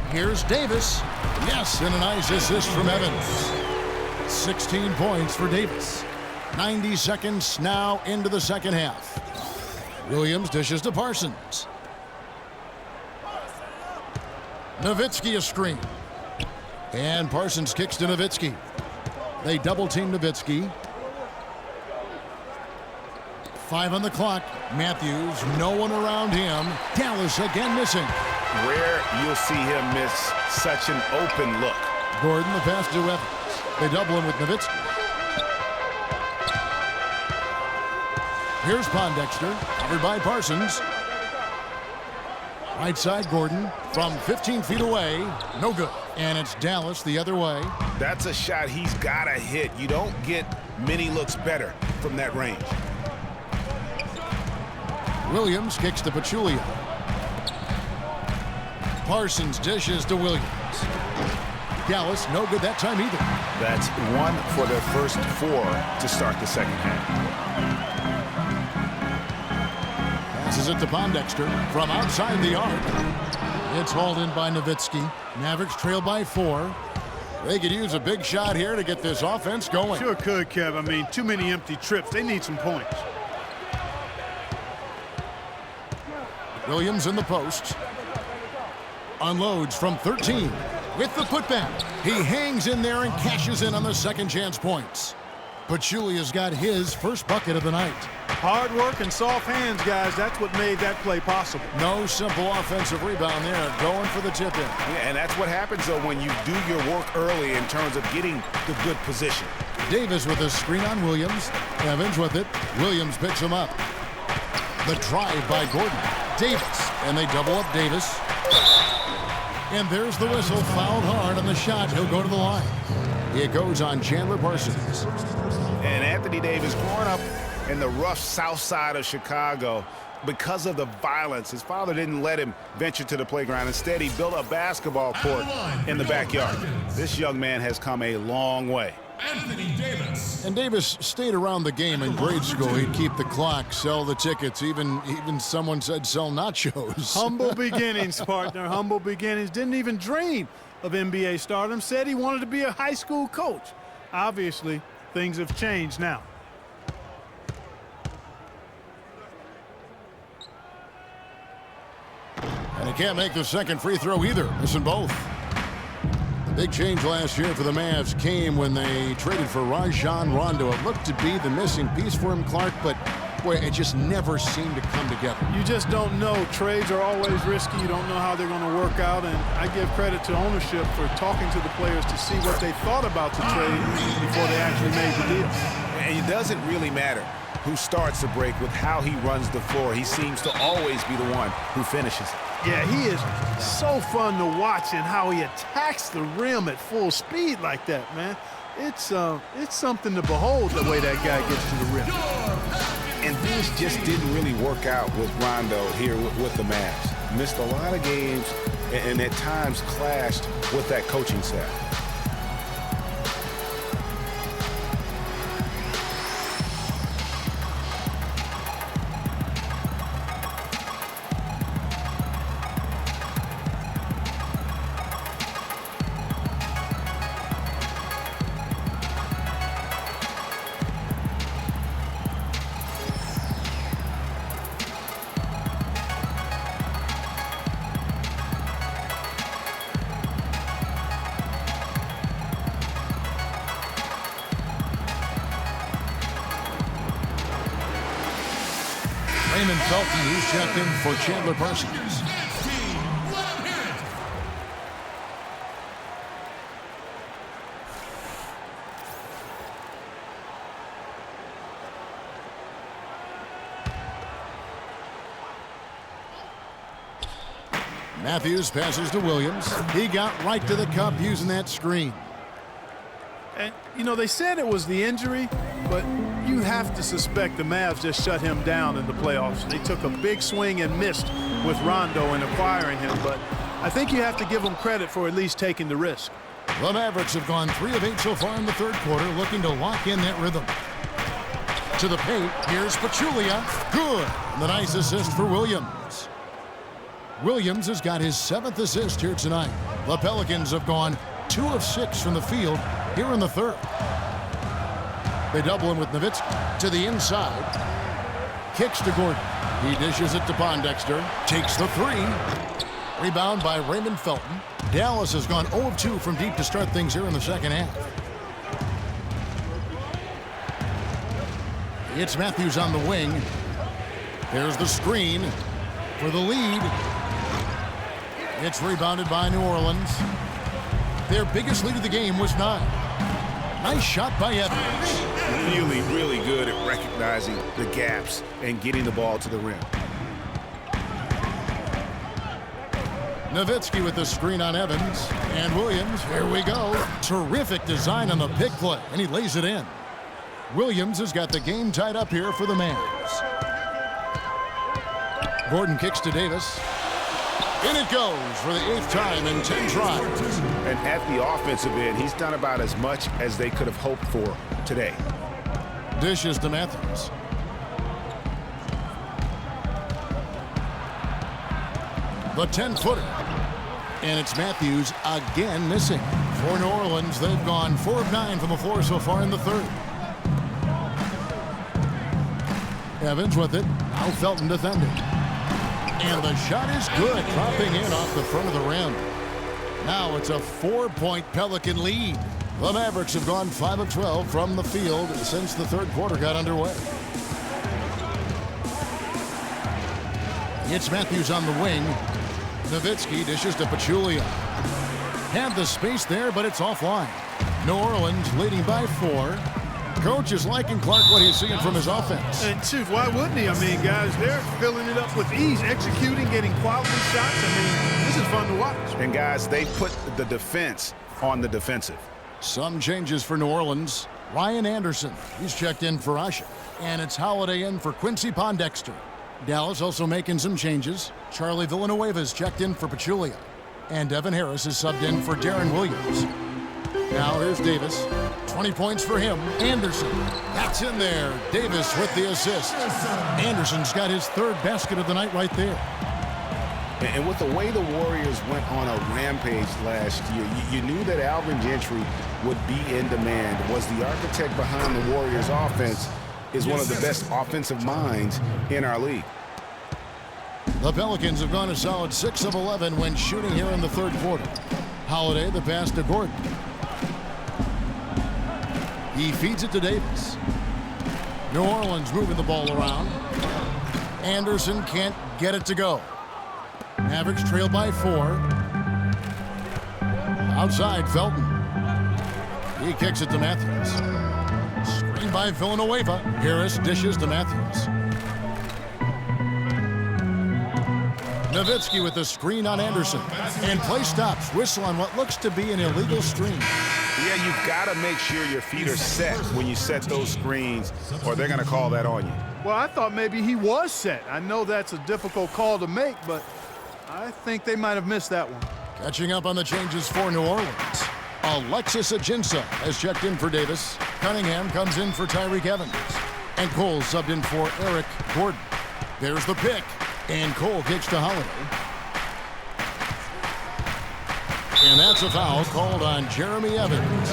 Here's Davis. Yes, and a nice assist from Evans. 16 points for Davis. 90 seconds now into the second half. Williams dishes to Parsons. Nowitzki a screen. And Parsons kicks to Nowitzki. They double team Nowitzki. 5 on the clock. Matthews, no one around him. Dallas again missing. Rare you'll see him miss such an open look. Gordon, the pass to Evans. They double him with Nowitzki. Here's Pondexter, covered by Parsons. Right side, Gordon, from 15 feet away, no good. And it's Dallas the other way. That's a shot he's got to hit. You don't get many looks better from that range. Williams kicks to Pachulia. Parsons dishes to Williams. Dallas, no good that time either. That's 1 for their first 4 to start the second half. Passes it to Pondexter from outside the arc. It's hauled in by Nowitzki. Mavericks trail by 4. They could use a big shot here to get this offense going. Sure could, Kev. I mean, too many empty trips. They need some points. Williams in the post. Unloads from 13 with the putback. He hangs in there and cashes in on the second chance points. Pachulia's got his first bucket of the night. Hard work and soft hands, guys. That's what made that play possible. No simple offensive rebound there, going for the tip-in. Yeah, and that's what happens, though, when you do your work early in terms of getting the good position. Davis with a screen on Williams. Evans with it. Williams picks him up. The drive by Gordon. Davis, and they double up Davis. And there's the whistle, fouled hard on the shot. He'll go to the line. It goes on Chandler Parsons. And Anthony Davis, growing up in the rough south side of Chicago, because of the violence, his father didn't let him venture to the playground. Instead, he built a basketball court in the backyard. This young man has come a long way. Anthony Davis. And Davis stayed around the game in grade school. He'd keep the clock, sell the tickets, even someone said sell nachos. Humble beginnings, partner, humble beginnings. Didn't even dream of NBA stardom. Said he wanted to be a high school coach. Obviously, things have changed now. And he can't make the second free throw either, missing both. Big change last year for the Mavs came when they traded for Rajon Rondo. It looked to be the missing piece for him, Clark, but boy, it just never seemed to come together. You just don't know. Trades are always risky. You don't know how they're going to work out, and I give credit to ownership for talking to the players to see what they thought about the trade before they actually made the deal. And it doesn't really matter who starts the break with how he runs the floor. He seems to always be the one who finishes it. Yeah, he is so fun to watch and how he attacks the rim at full speed like that, man. It's something to behold the way that guy gets to the rim. And this just didn't really work out with Rondo here with the Mavs. Missed a lot of games and at times clashed with that coaching staff. Raymond Felton, who's checked in for Chandler Parsons. Matthews passes to Williams. He got right to the cup using that screen. And, you know, they said it was the injury, but you have to suspect the Mavs just shut him down in the playoffs. They took a big swing and missed with Rondo in acquiring him, but I think you have to give them credit for at least taking the risk. The Mavericks have gone 3 of 8 so far in the third quarter, looking to lock in that rhythm. To the paint, here's Pachulia. Good. And the nice assist for Williams. Williams has got his 7th assist here tonight. The Pelicans have gone 2 of 6 from the field here in the third. They double him with Nowitzki to the inside. Kicks to Gordon. He dishes it to Pondexter. Takes the 3. Rebound by Raymond Felton. Dallas has gone 0 of 2 from deep to start things here in the second half. It's Matthews on the wing. There's the screen for the lead. It's rebounded by New Orleans. Their biggest lead of the game was 9. Nice shot by Evans. Really, really good at recognizing the gaps and getting the ball to the rim. Nowitzki with the screen on Evans. And Williams, here we go. Terrific design on the pick play, and he lays it in. Williams has got the game tied up here for the Mavs. Gordon kicks to Davis. In it goes for the 8th time in 10 tries. And at the offensive end, he's done about as much as they could have hoped for today. Dishes to Matthews. The 10-footer. And it's Matthews again missing. For New Orleans, they've gone 4 of 9 from the floor so far in the third. Evans with it. Now Felton defending. And the shot is good, dropping in off the front of the rim. Now it's a 4-point Pelican lead. The Mavericks have gone 5 of 12 from the field since the third quarter got underway. It's Matthews on the wing. Nowitzki dishes to Pachulia. Had the space there, but it's offline. New Orleans leading by 4. Coach is liking Clark what he's seeing from his offense. And Chief, why wouldn't he? I mean, guys, they're filling it up with ease, executing, getting quality shots. I mean, this is fun to watch. And guys, they put the defense on the defensive. Some changes for New Orleans. Ryan Anderson, he's checked in for Usher. And it's Holiday in for Quincy Pondexter. Dallas also making some changes. Charlie Villanueva's checked in for Pachulia. And Devin Harris is subbed in for Darren Williams. Now here's Davis. 20 points for him. Anderson. That's in there. Davis with the assist. Anderson's got his 3rd basket of the night right there. And with the way the Warriors went on a rampage last year, you knew that Alvin Gentry would be in demand. Was the architect behind the Warriors' offense, is one of the best offensive minds in our league. The Pelicans have gone a solid 6 of 11 when shooting here in the third quarter. Holiday, the pass to Gordon. He feeds it to Davis. New Orleans moving the ball around. Anderson can't get it to go. Mavericks trail by 4. Outside, Felton. He kicks it to Matthews. Screen by Villanueva. Harris dishes to Matthews. Nowitzki with the screen on Anderson. And play stops. Whistle on what looks to be an illegal screen. Yeah, you've got to make sure your feet are set when you set those screens, or they're going to call that on you. Well, I thought maybe he was set. I know that's a difficult call to make, but I think they might have missed that one. Catching up on the changes for New Orleans. Alexis Ajinça has checked in for Davis. Cunningham comes in for Tyreek Evans. And Cole subbed in for Eric Gordon. There's the pick. And Cole kicks to Holiday. And that's a foul called on Jeremy Evans.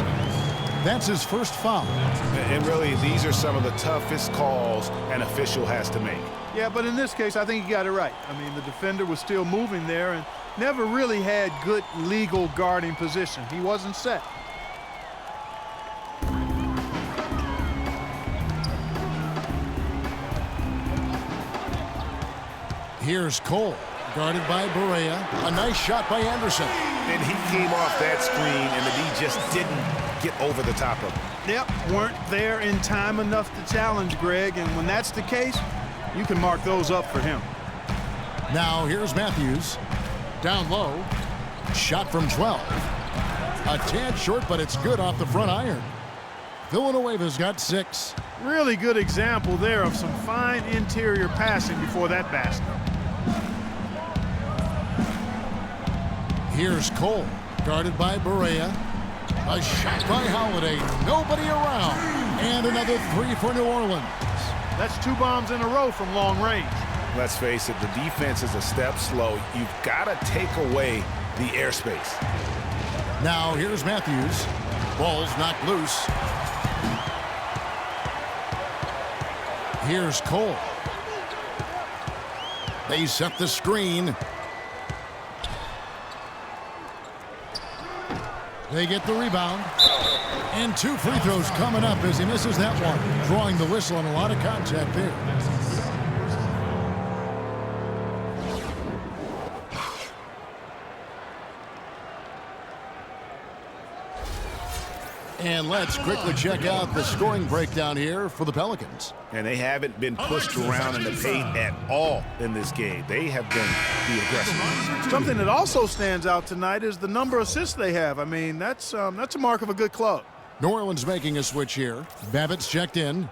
That's his first foul. And really, these are some of the toughest calls an official has to make. Yeah, but in this case, I think he got it right. I mean, the defender was still moving there and never really had good legal guarding position. He wasn't set. Here's Cole, guarded by Barea. A nice shot by Anderson. And he came off that screen, and the D just didn't get over the top of him. Yep, weren't there in time enough to challenge Greg, and when that's the case, you can mark those up for him. Now here's Matthews. Down low. Shot from 12. A tad short, but it's good off the front iron. Villanueva's got 6. Really good example there of some fine interior passing before that basket. Here's Cole, guarded by Barea. A shot by Holiday. Nobody around. And another 3 for New Orleans. That's 2 bombs in a row from long range. Let's face it, the defense is a step slow. You've got to take away the airspace. Now here's Matthews. Ball's knocked loose. Here's Cole. They set the screen. They get the rebound. And 2 free throws coming up as he misses that one. Drawing the whistle on a lot of contact there. And let's quickly check out the scoring breakdown here for the Pelicans. And they haven't been pushed around in the paint at all in this game. They have been the aggressors. Something that also stands out tonight is the number of assists they have. I mean, that's a mark of a good club. New Orleans making a switch here. Babbitt's checked in.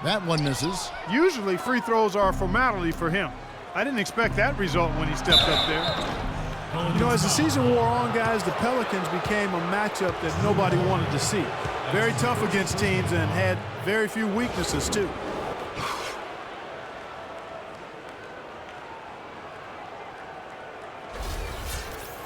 That one misses. Usually free throws are a formality for him. I didn't expect that result when he stepped up there. You know, as the season wore on, guys, the Pelicans became a matchup that nobody wanted to see. Very tough against teams and had very few weaknesses, too.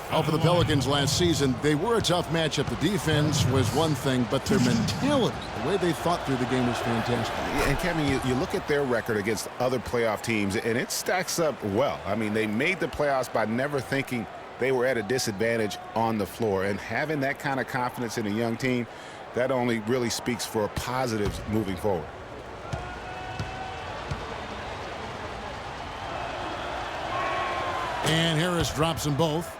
Well, for the Pelicans last season, they were a tough matchup. The defense was one thing, but their mentality, the way they thought through the game was fantastic. And Kevin, you look at their record against other playoff teams, and it stacks up well. I mean, they made the playoffs by never thinking they were at a disadvantage on the floor. And having that kind of confidence in a young team, that only really speaks for positives moving forward. And Harris drops them both.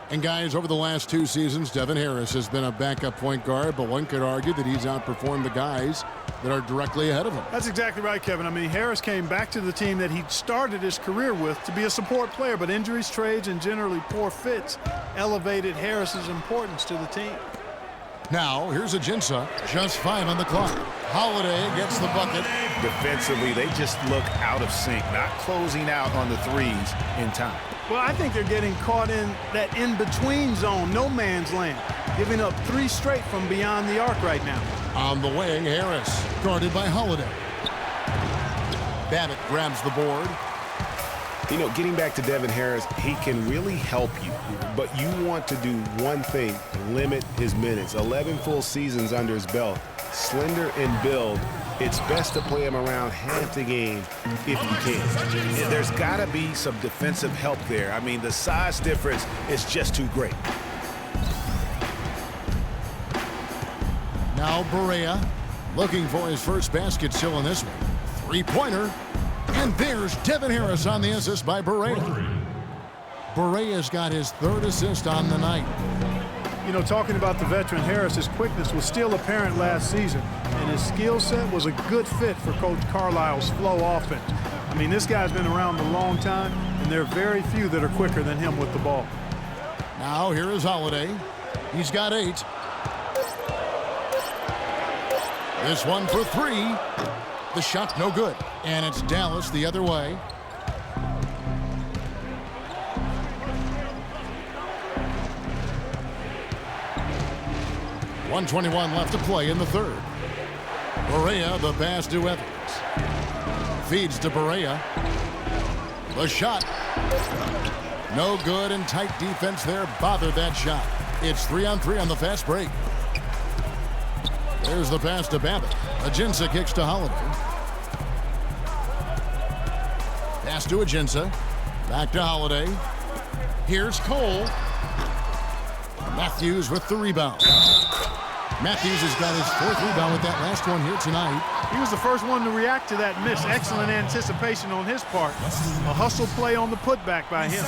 And guys, over the last 2 seasons, Devin Harris has been a backup point guard, but one could argue that he's outperformed the guys that are directly ahead of him. That's exactly right, Kevin. I mean, Harris came back to the team that he started his career with to be a support player, but injuries, trades, and generally poor fits elevated Harris's importance to the team. Now, here's Ajinça, just 5 on the clock. Holiday gets the bucket. Defensively, they just look out of sync, not closing out on the threes in time. Well, I think they're getting caught in that in-between zone, no man's land, giving up 3 straight from beyond the arc right now. On the wing, Harris, guarded by Holiday. Babbitt grabs the board. You know, getting back to Devin Harris, he can really help you, but you want to do one thing, limit his minutes. 11 full seasons under his belt. Slender in build, it's best to play him around half the game if you can. There's got to be some defensive help there. I mean, the size difference is just too great. Now Barea looking for his first basket still in this one. 3-pointer. And there's Devin Harris on the assist by Barea. Barea's got his 3rd assist on the night. You know, talking about the veteran Harris, his quickness was still apparent last season, and his skill set was a good fit for Coach Carlisle's flow offense. I mean, this guy's been around a long time, and there are very few that are quicker than him with the ball. Now here is Holiday. He's got 8. This one for 3. The shot no good. And it's Dallas the other way. .121 left to play in the 3rd. Barea, the pass to Evans. Feeds to Barea. The shot. No good, and tight defense there bothered that shot. It's 3-on-3 on the fast break. There's the pass to Babbitt. Ajinça kicks to Holiday. Pass to Ajinça. Back to Holiday. Here's Cole. Matthews with the rebound. Matthews has got his 4th rebound with that last one here tonight. He was the first one to react to that miss. Excellent anticipation on his part. A hustle play on the putback by him.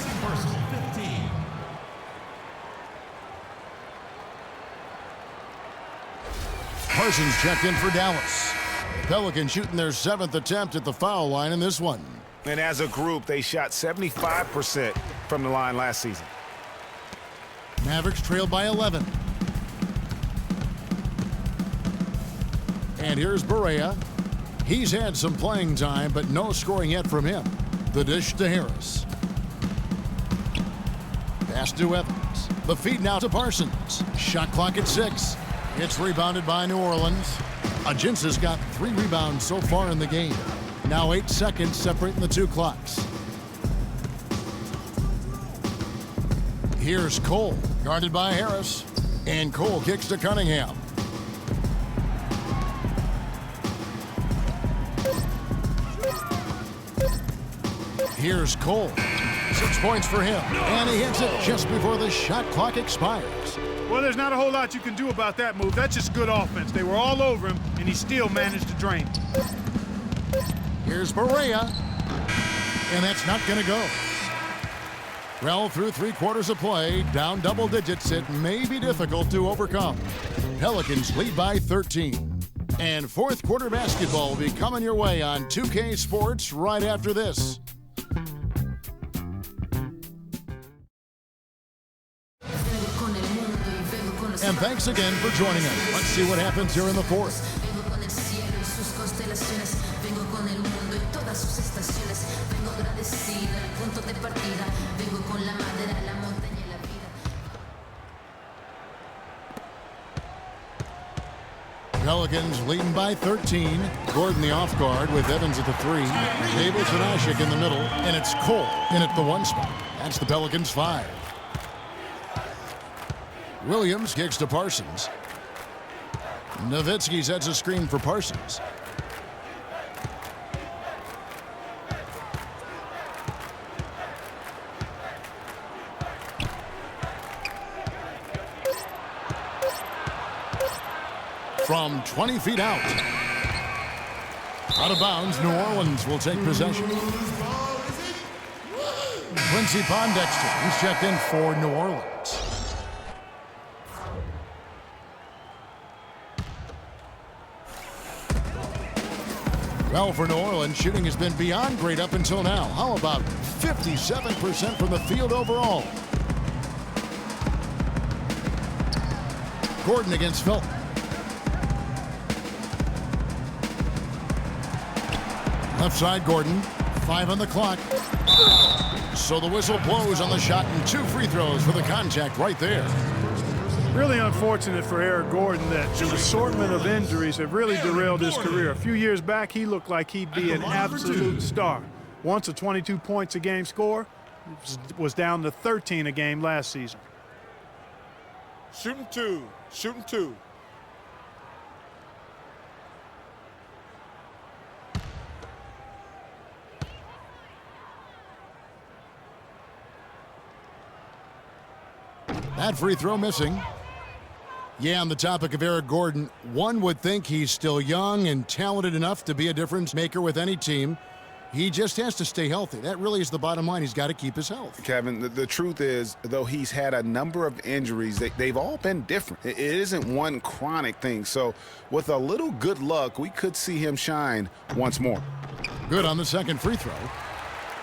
Parsons checked in for Dallas. Pelicans shooting their 7th attempt at the foul line in this one. And as a group, they shot 75% from the line last season. Mavericks trailed by 11. And here's Barea. He's had some playing time, but no scoring yet from him. The dish to Harris. Pass to Evans. The feed now to Parsons. Shot clock at 6. It's rebounded by New Orleans. Ajinça's got 3 rebounds so far in the game. Now 8 seconds separating the 2 clocks. Here's Cole, guarded by Harris. And Cole kicks to Cunningham. Here's Cole. 6 points for him. And he hits it just before the shot clock expires. Well, there's not a whole lot you can do about that move. That's just good offense. They were all over him, and he still managed to drain. Here's Barea. And that's not going to go. Well, through 3 quarters of play, down double digits, it may be difficult to overcome. Pelicans lead by 13. And fourth quarter basketball will be coming your way on 2K Sports right after this. And thanks again for joining us. Let's see what happens here in the fourth. Pelicans leading by 13. Gordon the off guard with Evans at the 3. Davis and Ashik in the middle. And it's Cole in at the 1 spot. That's the Pelicans 5. Williams kicks to Parsons. Nowitzki sets a screen for Parsons. From 20 feet out. Out of bounds, New Orleans will take possession. Quincy Pondexter, he's checked in for New Orleans. Well, for New Orleans, shooting has been beyond great up until now. How about 57% from the field overall? Gordon against Felton. Left side, Gordon. 5 on the clock. So the whistle blows on the shot and 2 free throws for the contact right there. Really unfortunate for Eric Gordon that the assortment of injuries have really derailed his career. A few years back, he looked like he'd be an absolute star. Once a 22 points a game score, was down to 13 a game last season. Shooting 2. Shooting 2. That free throw missing. Yeah, on the topic of Eric Gordon, one would think he's still young and talented enough to be a difference maker with any team. He just has to stay healthy. That really is the bottom line. He's got to keep his health. Kevin, the truth is, though he's had a number of injuries, they've all been different. It isn't one chronic thing. So with a little good luck, we could see him shine once more. Good on the second free throw.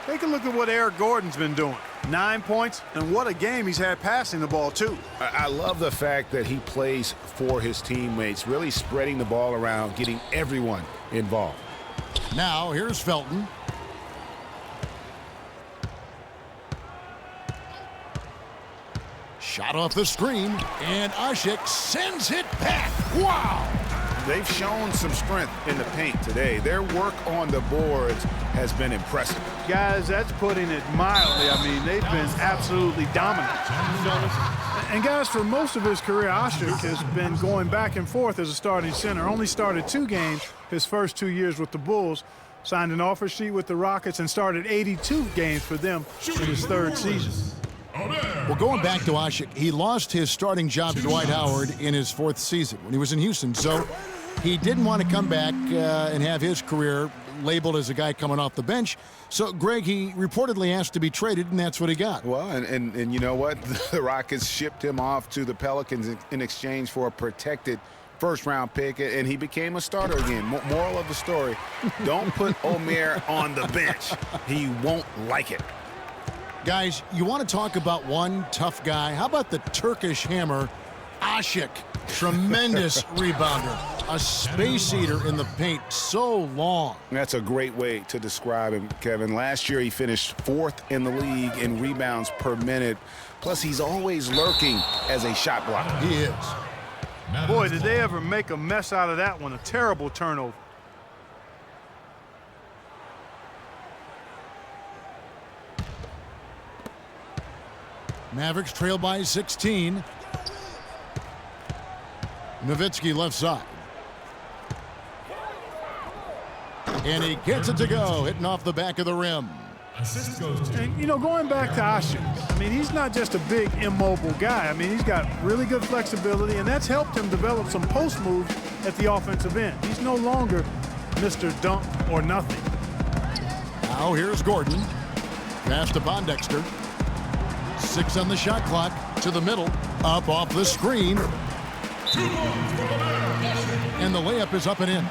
Take a look at what Eric Gordon's been doing. 9 points, and what a game he's had passing the ball, too. I love the fact that he plays for his teammates, really spreading the ball around, getting everyone involved. Now, here's Felton. Shot off the screen, and Ashik sends it back. Wow! They've shown some strength in the paint today. Their work on the boards has been impressive. Guys, that's putting it mildly. I mean, they've been absolutely dominant. And guys, for most of his career, Ashik has been going back and forth as a starting center. Only started 2 games his first 2 years with the Bulls. Signed an offer sheet with the Rockets and started 82 games for them in his 3rd season. Well, going back to Ashik, he lost his starting job to Dwight Howard in his 4th season when he was in Houston. So he didn't want to come back and have his career labeled as a guy coming off the bench. So, Greg, he reportedly asked to be traded, and that's what he got. Well, and you know what? The Rockets shipped him off to the Pelicans in exchange for a protected first-round pick, and he became a starter again. Moral of the story, don't put Omer on the bench. He won't like it. Guys, you want to talk about one tough guy? How about the Turkish hammer, Ashik? Tremendous rebounder. A space eater in the paint, so long. That's a great way to describe him, Kevin. Last year, he finished 4th in the league in rebounds per minute. Plus, he's always lurking as a shot blocker. He is. Boy, did they ever make a mess out of that one. A terrible turnover. Mavericks trail by 16. Nowitzki left side. And he gets it to go, hitting off the back of the rim. And, you know, going back to Ashik, I mean, he's not just a big, immobile guy. I mean, he's got really good flexibility, and that's helped him develop some post moves at the offensive end. He's no longer Mr. Dunk or nothing. Now here's Gordon. Pass to Pondexter. 6 on the shot clock. To the middle. Up off the screen. And the layup is up and in.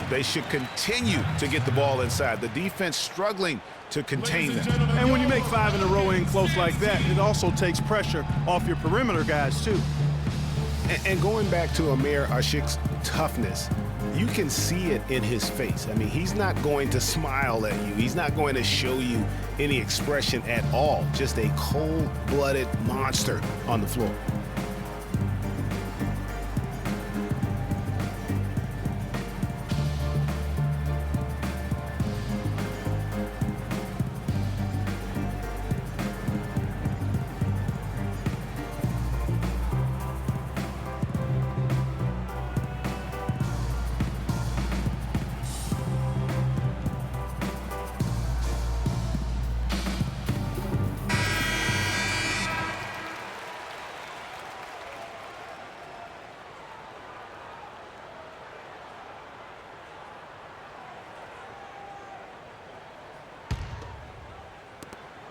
They should continue to get the ball inside. The defense struggling to contain them. And when you make 5 in a row in close like that, it also takes pressure off your perimeter guys, too. And going back to Amir Ashik's toughness, you can see it in his face. I mean, he's not going to smile at you. He's not going to show you any expression at all. Just a cold-blooded monster on the floor.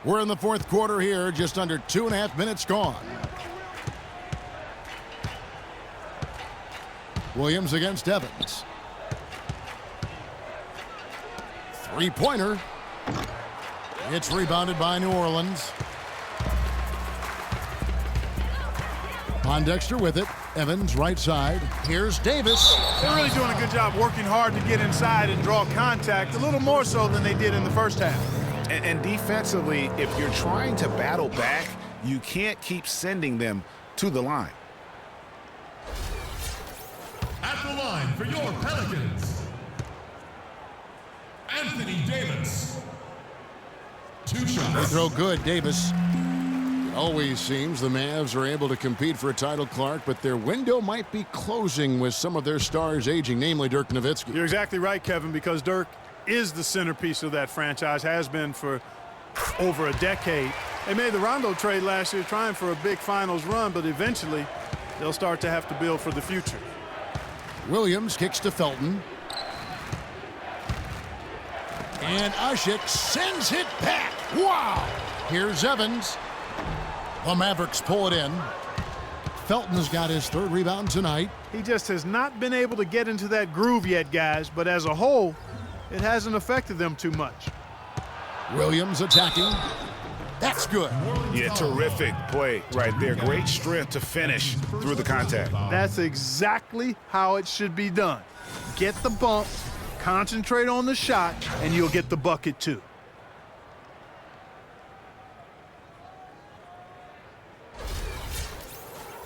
We're in the fourth quarter here, just under 2.5 minutes gone. Williams against Evans. Three-pointer. It's rebounded by New Orleans. Pondexter with it. Evans right side. Here's Davis. They're really doing a good job working hard to get inside and draw contact, a little more so than they did in the first half. And defensively, if you're trying to battle back, you can't keep sending them to the line. At the line for your Pelicans, Anthony Davis. 2 shots. They throw good, Davis. It always seems the Mavs are able to compete for a title, Clark, but their window might be closing with some of their stars aging, namely Dirk Nowitzki. You're exactly right, Kevin, because Dirk is the centerpiece of that franchise, has been for over a decade. They made the Rondo trade last year trying for a big finals run, but eventually they'll start to have to build for the future. Williams kicks to Felton. And Ashik sends it back. Wow! Here's Evans. The Mavericks pull it in. Felton's got his 3rd rebound tonight. He just has not been able to get into that groove yet, guys, but as a whole, it hasn't affected them too much. Williams attacking. That's good. Yeah, terrific play right there. Great strength to finish through the contact. That's exactly how it should be done. Get the bump, concentrate on the shot, and you'll get the bucket too.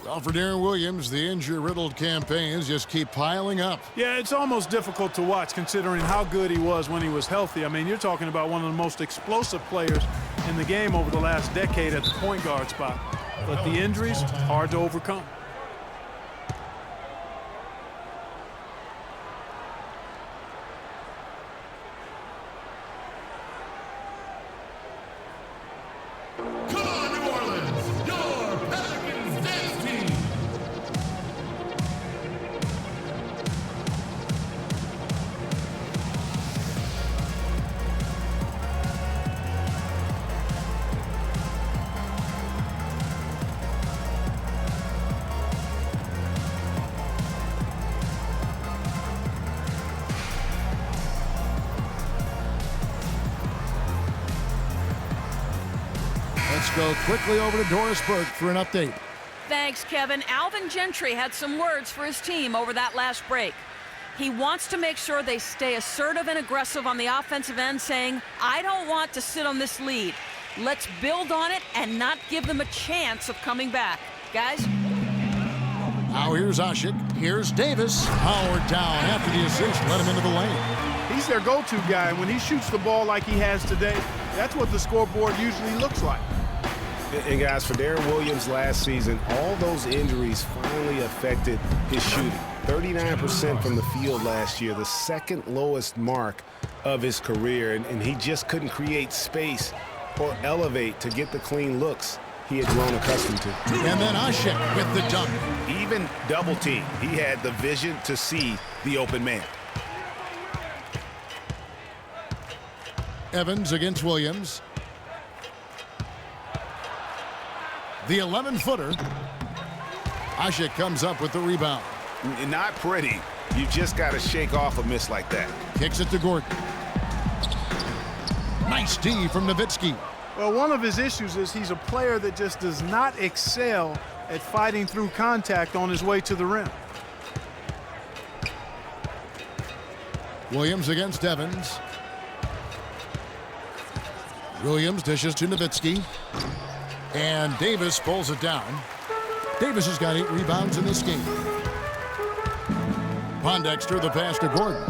Well, for Darren Williams, the injury-riddled campaigns just keep piling up. Yeah, it's almost difficult to watch considering how good he was when he was healthy. I mean, you're talking about one of the most explosive players in the game over the last decade at the point guard spot. But the injuries, hard to overcome. Come on, New Orleans, your Pelicans dance team. Let's go quickly over to Doris Burke for an update. Thanks, Kevin. Alvin Gentry had some words for his team over that last break. He wants to make sure they stay assertive and aggressive on the offensive end, saying, I don't want to sit on this lead. Let's build on it and not give them a chance of coming back. Guys? Now here's Ashik. Here's Davis. Howard down after the assist. Let him into the lane. He's their go-to guy, and when he shoots the ball like he has today, that's what the scoreboard usually looks like. And guys, for Darren Williams last season, all those injuries finally affected his shooting. 39% from the field last year, the second lowest mark of his career, and he just couldn't create space or elevate to get the clean looks he had grown accustomed to. And then Ashik with the dunk. Even double team, he had the vision to see the open man. Evans against Williams. The 11-footer. Ashik comes up with the rebound. Not pretty. You just got to shake off a miss like that. Kicks it to Gordon. Nice D from Nowitzki. Well, one of his issues is he's a player that just does not excel at fighting through contact on his way to the rim. Williams against Evans. Williams dishes to Nowitzki. And Davis pulls it down. Davis has got 8 rebounds in this game. Pondexter the pass to Gordon.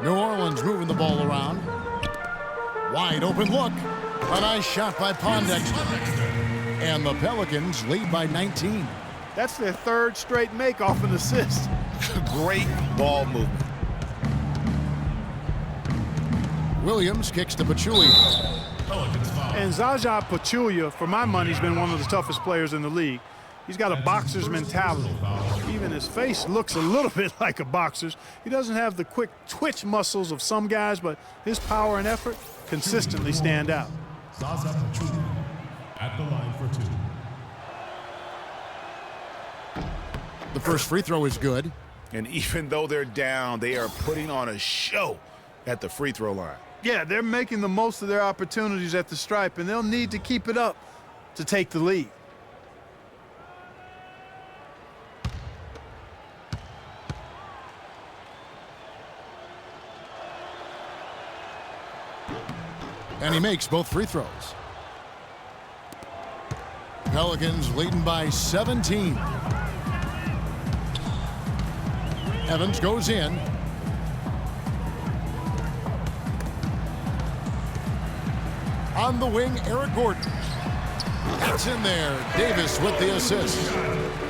New Orleans moving the ball around. Wide open look. A nice shot by Pondexter. And the Pelicans lead by 19. That's their 3rd straight make off an assist. Great ball movement. Williams kicks to Pachulia. And Zaza Pachulia, for my money, has been one of the toughest players in the league. He's got a boxer's mentality. Even his face looks a little bit like a boxer's. He doesn't have the quick twitch muscles of some guys, but his power and effort consistently stand out. Zaza Pachulia at the line for 2. The first free throw is good. And even though they're down, they are putting on a show at the free throw line. Yeah, they're making the most of their opportunities at the stripe, and they'll need to keep it up to take the lead. And he makes both free throws. Pelicans leading by 17. Evans goes in. On the wing, Eric Gordon. That's in there. Davis with the assist.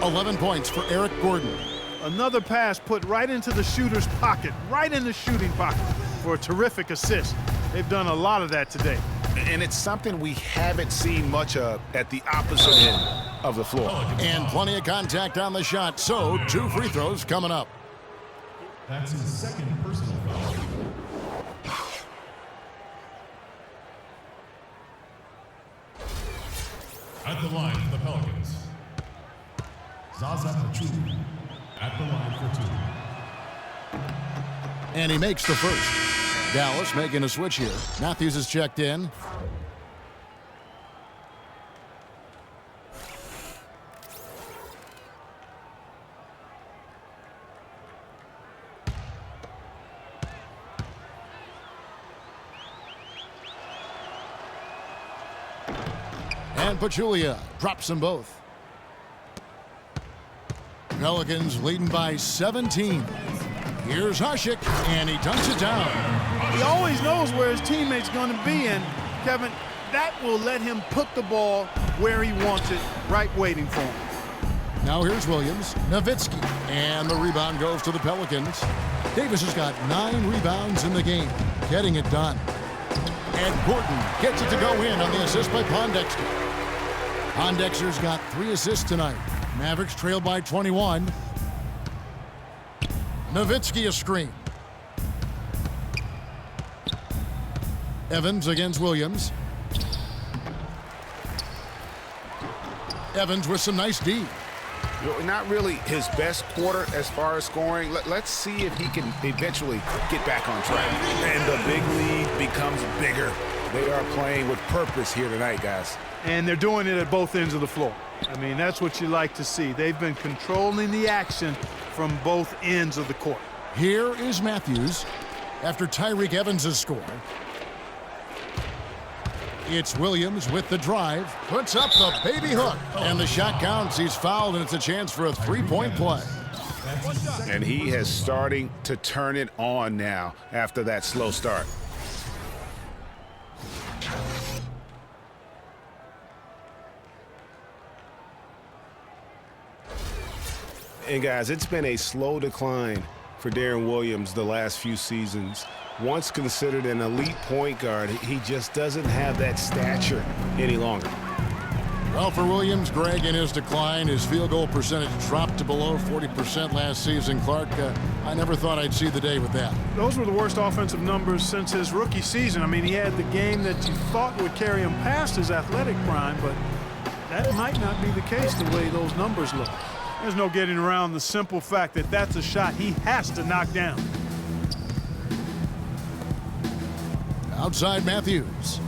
11 points for Eric Gordon. Another pass put right into the shooter's pocket, right in the shooting pocket for a terrific assist. They've done a lot of that today. And it's something we haven't seen much of at the opposite end of the floor. And plenty of contact on the shot, so 2 free throws coming up. That's his 2nd personal foul. At the line for the Pelicans, Zaza Pachulia at the line for 2. And he makes the first. Dallas making a switch here. Matthews is checked in. And Pachulia drops them both. Pelicans leading by 17. Here's Ashik, and he dunks it down. He always knows where his teammate's going to be, and Kevin, that will let him put the ball where he wants it, right waiting for him. Now here's Williams, Nowitzki, and the rebound goes to the Pelicans. Davis has got 9 rebounds in the game, getting it done. And Gordon gets it to go in on the assist by Pondexter. Pondexter's got 3 assists tonight. Mavericks trail by 21. Nowitzki a screen. Evans against Williams. Evans with some nice D. Not really his best quarter as far as scoring. Let's see if he can eventually get back on track. And the big lead becomes bigger. They are playing with purpose here tonight, guys. And they're doing it at both ends of the floor. I mean, that's what you like to see. They've been controlling the action from both ends of the court. Here is Matthews after Tyreek Evans' score. It's Williams with the drive, puts up the baby hook, and the shot counts. He's fouled, and it's a chance for a 3-point play. And he is starting to turn it on now after that slow start. And guys, it's been a slow decline for Darren Williams the last few seasons. Once considered an elite point guard, he just doesn't have that stature any longer. Well, for Williams, Greg, in his decline, his field goal percentage dropped to below 40% last season. Clark, I never thought I'd see the day with that. Those were the worst offensive numbers since his rookie season. I mean, he had the game that you thought would carry him past his athletic prime, but that might not be the case the way those numbers look. There's no getting around the simple fact that that's a shot he has to knock down. Outside Matthews.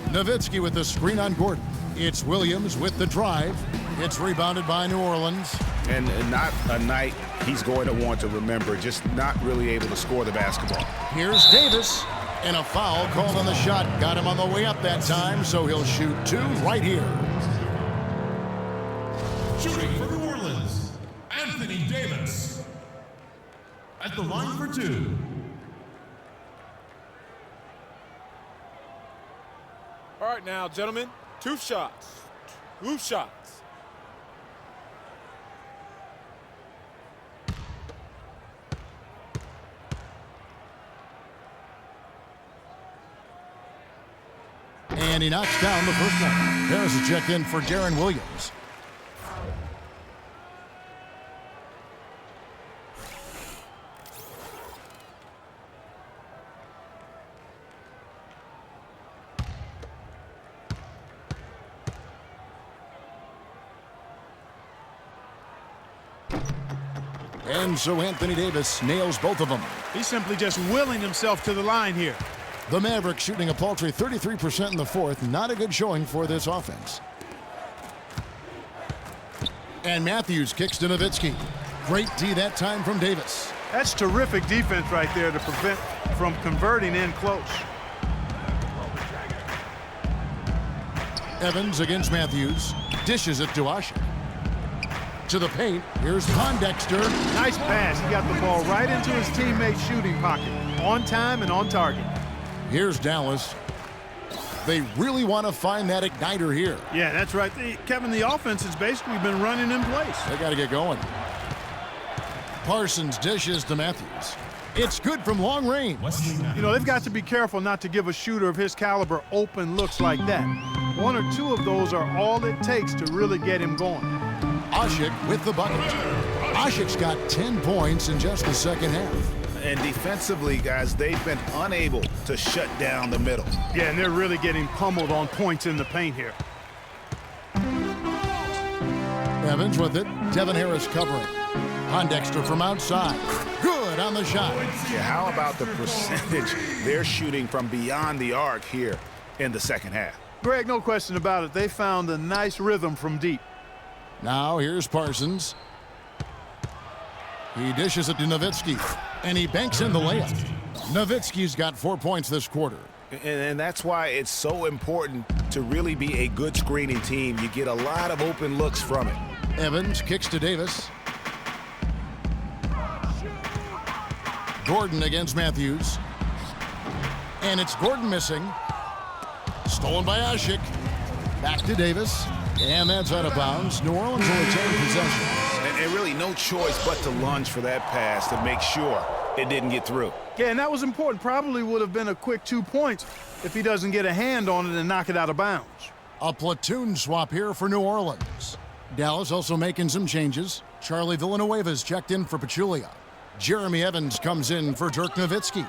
Nowitzki with the screen on Gordon. It's Williams with the drive. It's rebounded by New Orleans. And not a night he's going to want to remember, just not really able to score the basketball. Here's Davis. And a foul called on the shot. Got him on the way up that time, so he'll shoot 2 right here. Shooting for New Orleans, Anthony Davis. At the line for 2. All right now, gentlemen, 2 shots. 2 shots. And he knocks down the first one. Harris is checked in for Darren Williams. And so Anthony Davis nails both of them. He's simply just willing himself to the line here. The Mavericks shooting a paltry 33% in the fourth. Not a good showing for this offense. And Matthews kicks to Nowitzki. Great D that time from Davis. That's terrific defense right there to prevent from converting in close. Evans against Matthews. Dishes it to Asher. To the paint. Here's Pondexter. Nice pass. He got the ball right into his teammate's shooting pocket. On time and on target. Here's Dallas. They really want to find that igniter here. Yeah, that's right. Kevin, the offense has basically been running in place. They got to get going. Parsons dishes to Matthews. It's good from long range. You know, they've got to be careful not to give a shooter of his caliber open looks like that. 1 or 2 of those are all it takes to really get him going. Asik with the bucket. Asik's got 10 points in just the second half. And defensively, guys, they've been unable to shut down the middle. Yeah, and they're really getting pummeled on points in the paint here. Evans with it. Devin Harris covering. Pondexter from outside. Good on the shot. Yeah, how about the percentage they're shooting from beyond the arc here in the second half? Greg, no question about it. They found a nice rhythm from deep. Now here's Parsons. He dishes it to Nowitzki, and he banks in the layup. Nowitzki's got 4 points this quarter. And that's why it's so important to really be a good screening team. You get a lot of open looks from it. Evans kicks to Davis. Gordon against Matthews. And it's Gordon missing. Stolen by Asik. Back to Davis. And that's out of bounds. New Orleans will retain possession. And really no choice but to lunge for that pass to make sure it didn't get through. Yeah, and that was important. Probably would have been a quick 2 points if he doesn't get a hand on it and knock it out of bounds. A platoon swap here for New Orleans. Dallas also making some changes. Charlie Villanueva's checked in for Pachulia. Jeremy Evans comes in for Dirk Nowitzki.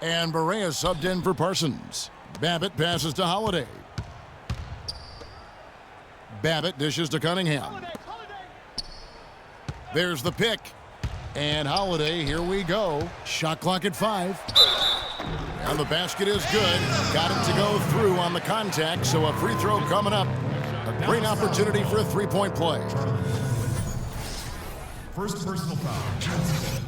And Barea subbed in for Parsons. Babbitt passes to Holiday. Babbitt dishes to Cunningham. There's the pick. And Holiday, here we go. Shot clock at 5. And the basket is good. Got it to go through on the contact, so a free throw coming up. A great opportunity for a three-point play. First personal foul.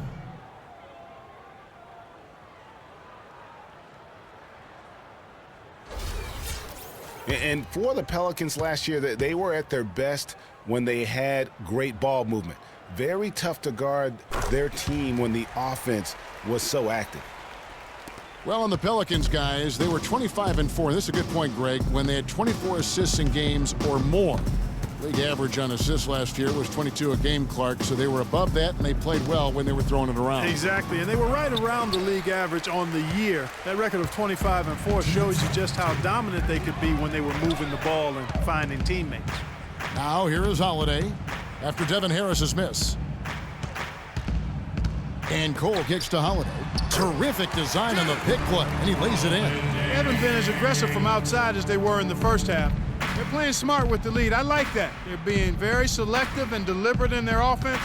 And for the Pelicans last year, they were at their best when they had great ball movement. Very tough to guard their team when the offense was so active. Well, on the Pelicans, guys, they were 25-4. This is a good point, Greg, when they had 24 assists in games or more. League average on assists last year was 22 a game, Clark, so they were above that, and they played well when they were throwing it around. Exactly, and they were right around the league average on the year. That record of 25-4 shows you just how dominant they could be when they were moving the ball and finding teammates. Now here is Holiday after Devin Harris's miss. And Cole kicks to Holiday. Terrific design on the pick play, and he lays it in. They haven't been as aggressive from outside as they were in the first half. They're playing smart with the lead. I like that. They're being very selective and deliberate in their offense.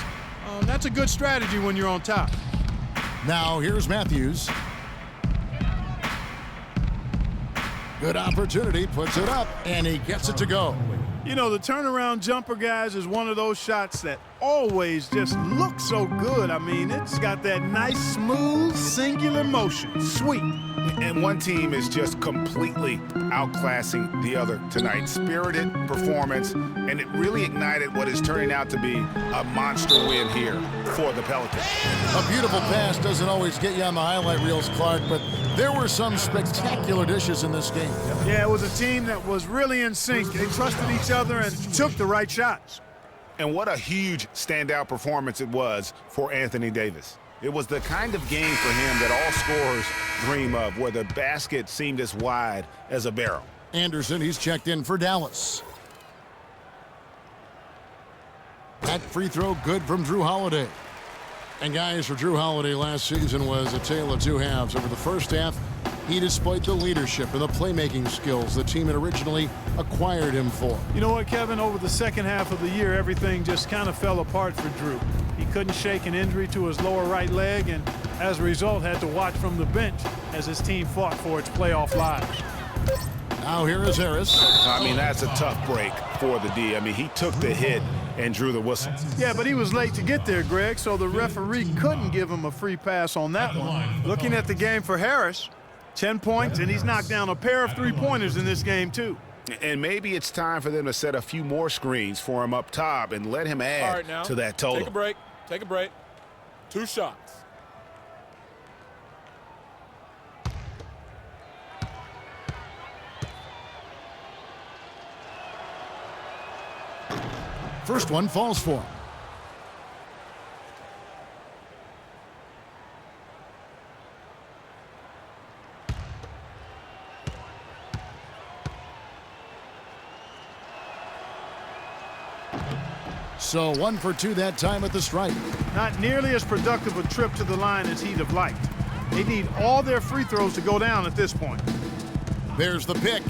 That's a good strategy when you're on top. Now here's Matthews. Good opportunity, puts it up, and he gets it to go. You know, the turnaround jumper, guys, is one of those shots that always just looks so good. I mean, it's got that nice, smooth, singular motion. Sweet. And one team is just completely outclassing the other tonight. Spirited performance, and it really ignited what is turning out to be a monster win here for the Pelicans. A beautiful pass doesn't always get you on the highlight reels, Clark, but there were some spectacular dishes in this game. Yeah, it was a team that was really in sync. They trusted each other and took the right shots. And what a huge standout performance it was for Anthony Davis. It was the kind of game for him that all scorers dream of, where the basket seemed as wide as a barrel. Anderson, he's checked in for Dallas. That free throw good from Drew Holiday. And guys, for Drew Holiday, last season was a tale of two halves. Over the first half, he displayed the leadership and the playmaking skills the team had originally acquired him for. You know what, Kevin? Over the second half of the year, everything just kind of fell apart for Drew. He couldn't shake an injury to his lower right leg, and as a result, had to watch from the bench as his team fought for its playoff lives. Now here is Harris. I mean, that's a tough break for the D. I mean, he took the hit and drew the whistle. Yeah, but he was late to get there, Greg, so the referee couldn't give him a free pass on that one. Looking at the game for Harris, 10 points, and he's knocked down a pair of three-pointers in this game, too. And maybe it's time for them to set a few more screens for him up top and let him add right, now, to that total. Take a break. Take a break. 2 shots. First one falls for him. So 1 for 2 that time at the stripe. Not nearly as productive a trip to the line as he'd have liked. They need all their free throws to go down at this point. There's the pick.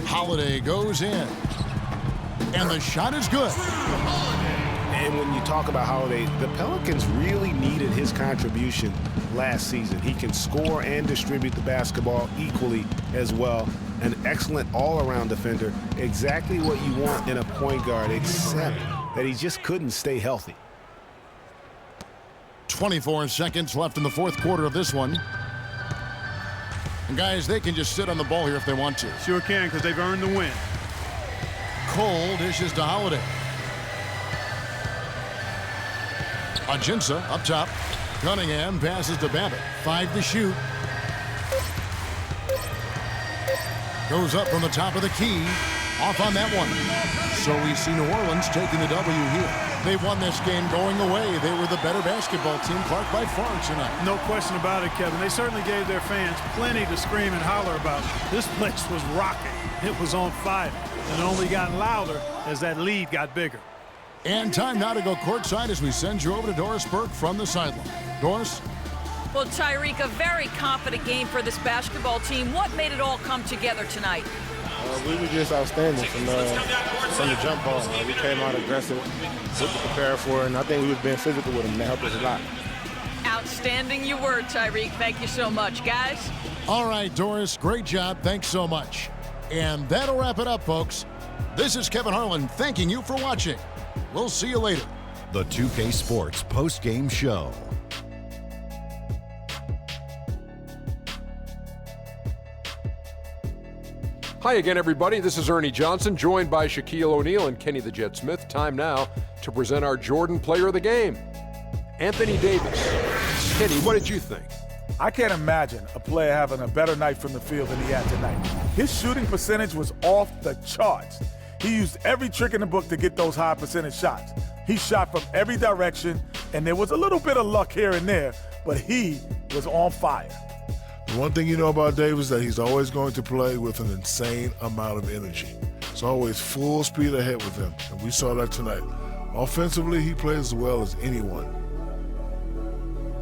Holiday goes in. And the shot is good. And when you talk about Holiday, the Pelicans really needed his contribution last season. He can score and distribute the basketball equally as well. An excellent all-around defender. Exactly what you want in a point guard, except that he just couldn't stay healthy. 24 seconds left in the fourth quarter of this one. And guys, they can just sit on the ball here if they want to. Sure can, because they've earned the win. Cole dishes to Holiday. Ajinça up top. Cunningham passes to Babbitt. 5 to shoot. Goes up from the top of the key. Off on that one. So we see New Orleans taking the W here. They won this game going away. They were the better basketball team, Clark, by far tonight. No question about it, Kevin. They certainly gave their fans plenty to scream and holler about. This place was rocking. It was on fire. And it only got louder as that lead got bigger. And time now to go courtside as we send you over to Doris Burke from the sideline. Doris? Well, Tyreek, a very confident game for this basketball team. What made it all come together tonight? We were just outstanding from the jump ball. We came out aggressive, what to prepare for, and I think we was being physical with them. That helped us a lot. Outstanding you were, Tyreek. Thank you so much, guys. All right, Doris, great job. Thanks so much. And that'll wrap it up, folks. This is Kevin Harlan thanking you for watching. We'll see you later. The 2K Sports post-game show. Hi again, everybody. This is Ernie Johnson, joined by Shaquille O'Neal and Kenny the Jet Smith. Time now to present our Jordan Player of the Game, Anthony Davis. Kenny, what did you think? I can't imagine a player having a better night from the field than he had tonight. His shooting percentage was off the charts. He used every trick in the book to get those high percentage shots. He shot from every direction, and there was a little bit of luck here and there, but he was on fire. The one thing you know about Dave is that he's always going to play with an insane amount of energy. It's always full speed ahead with him, and we saw that tonight. Offensively, he plays as well as anyone.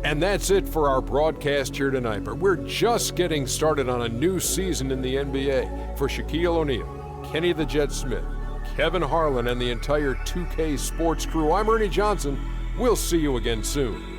And that's it for our broadcast here tonight, but we're just getting started on a new season in the NBA. For Shaquille O'Neal, Kenny the Jet Smith, Kevin Harlan, and the entire 2K Sports crew, I'm Ernie Johnson. We'll see you again soon.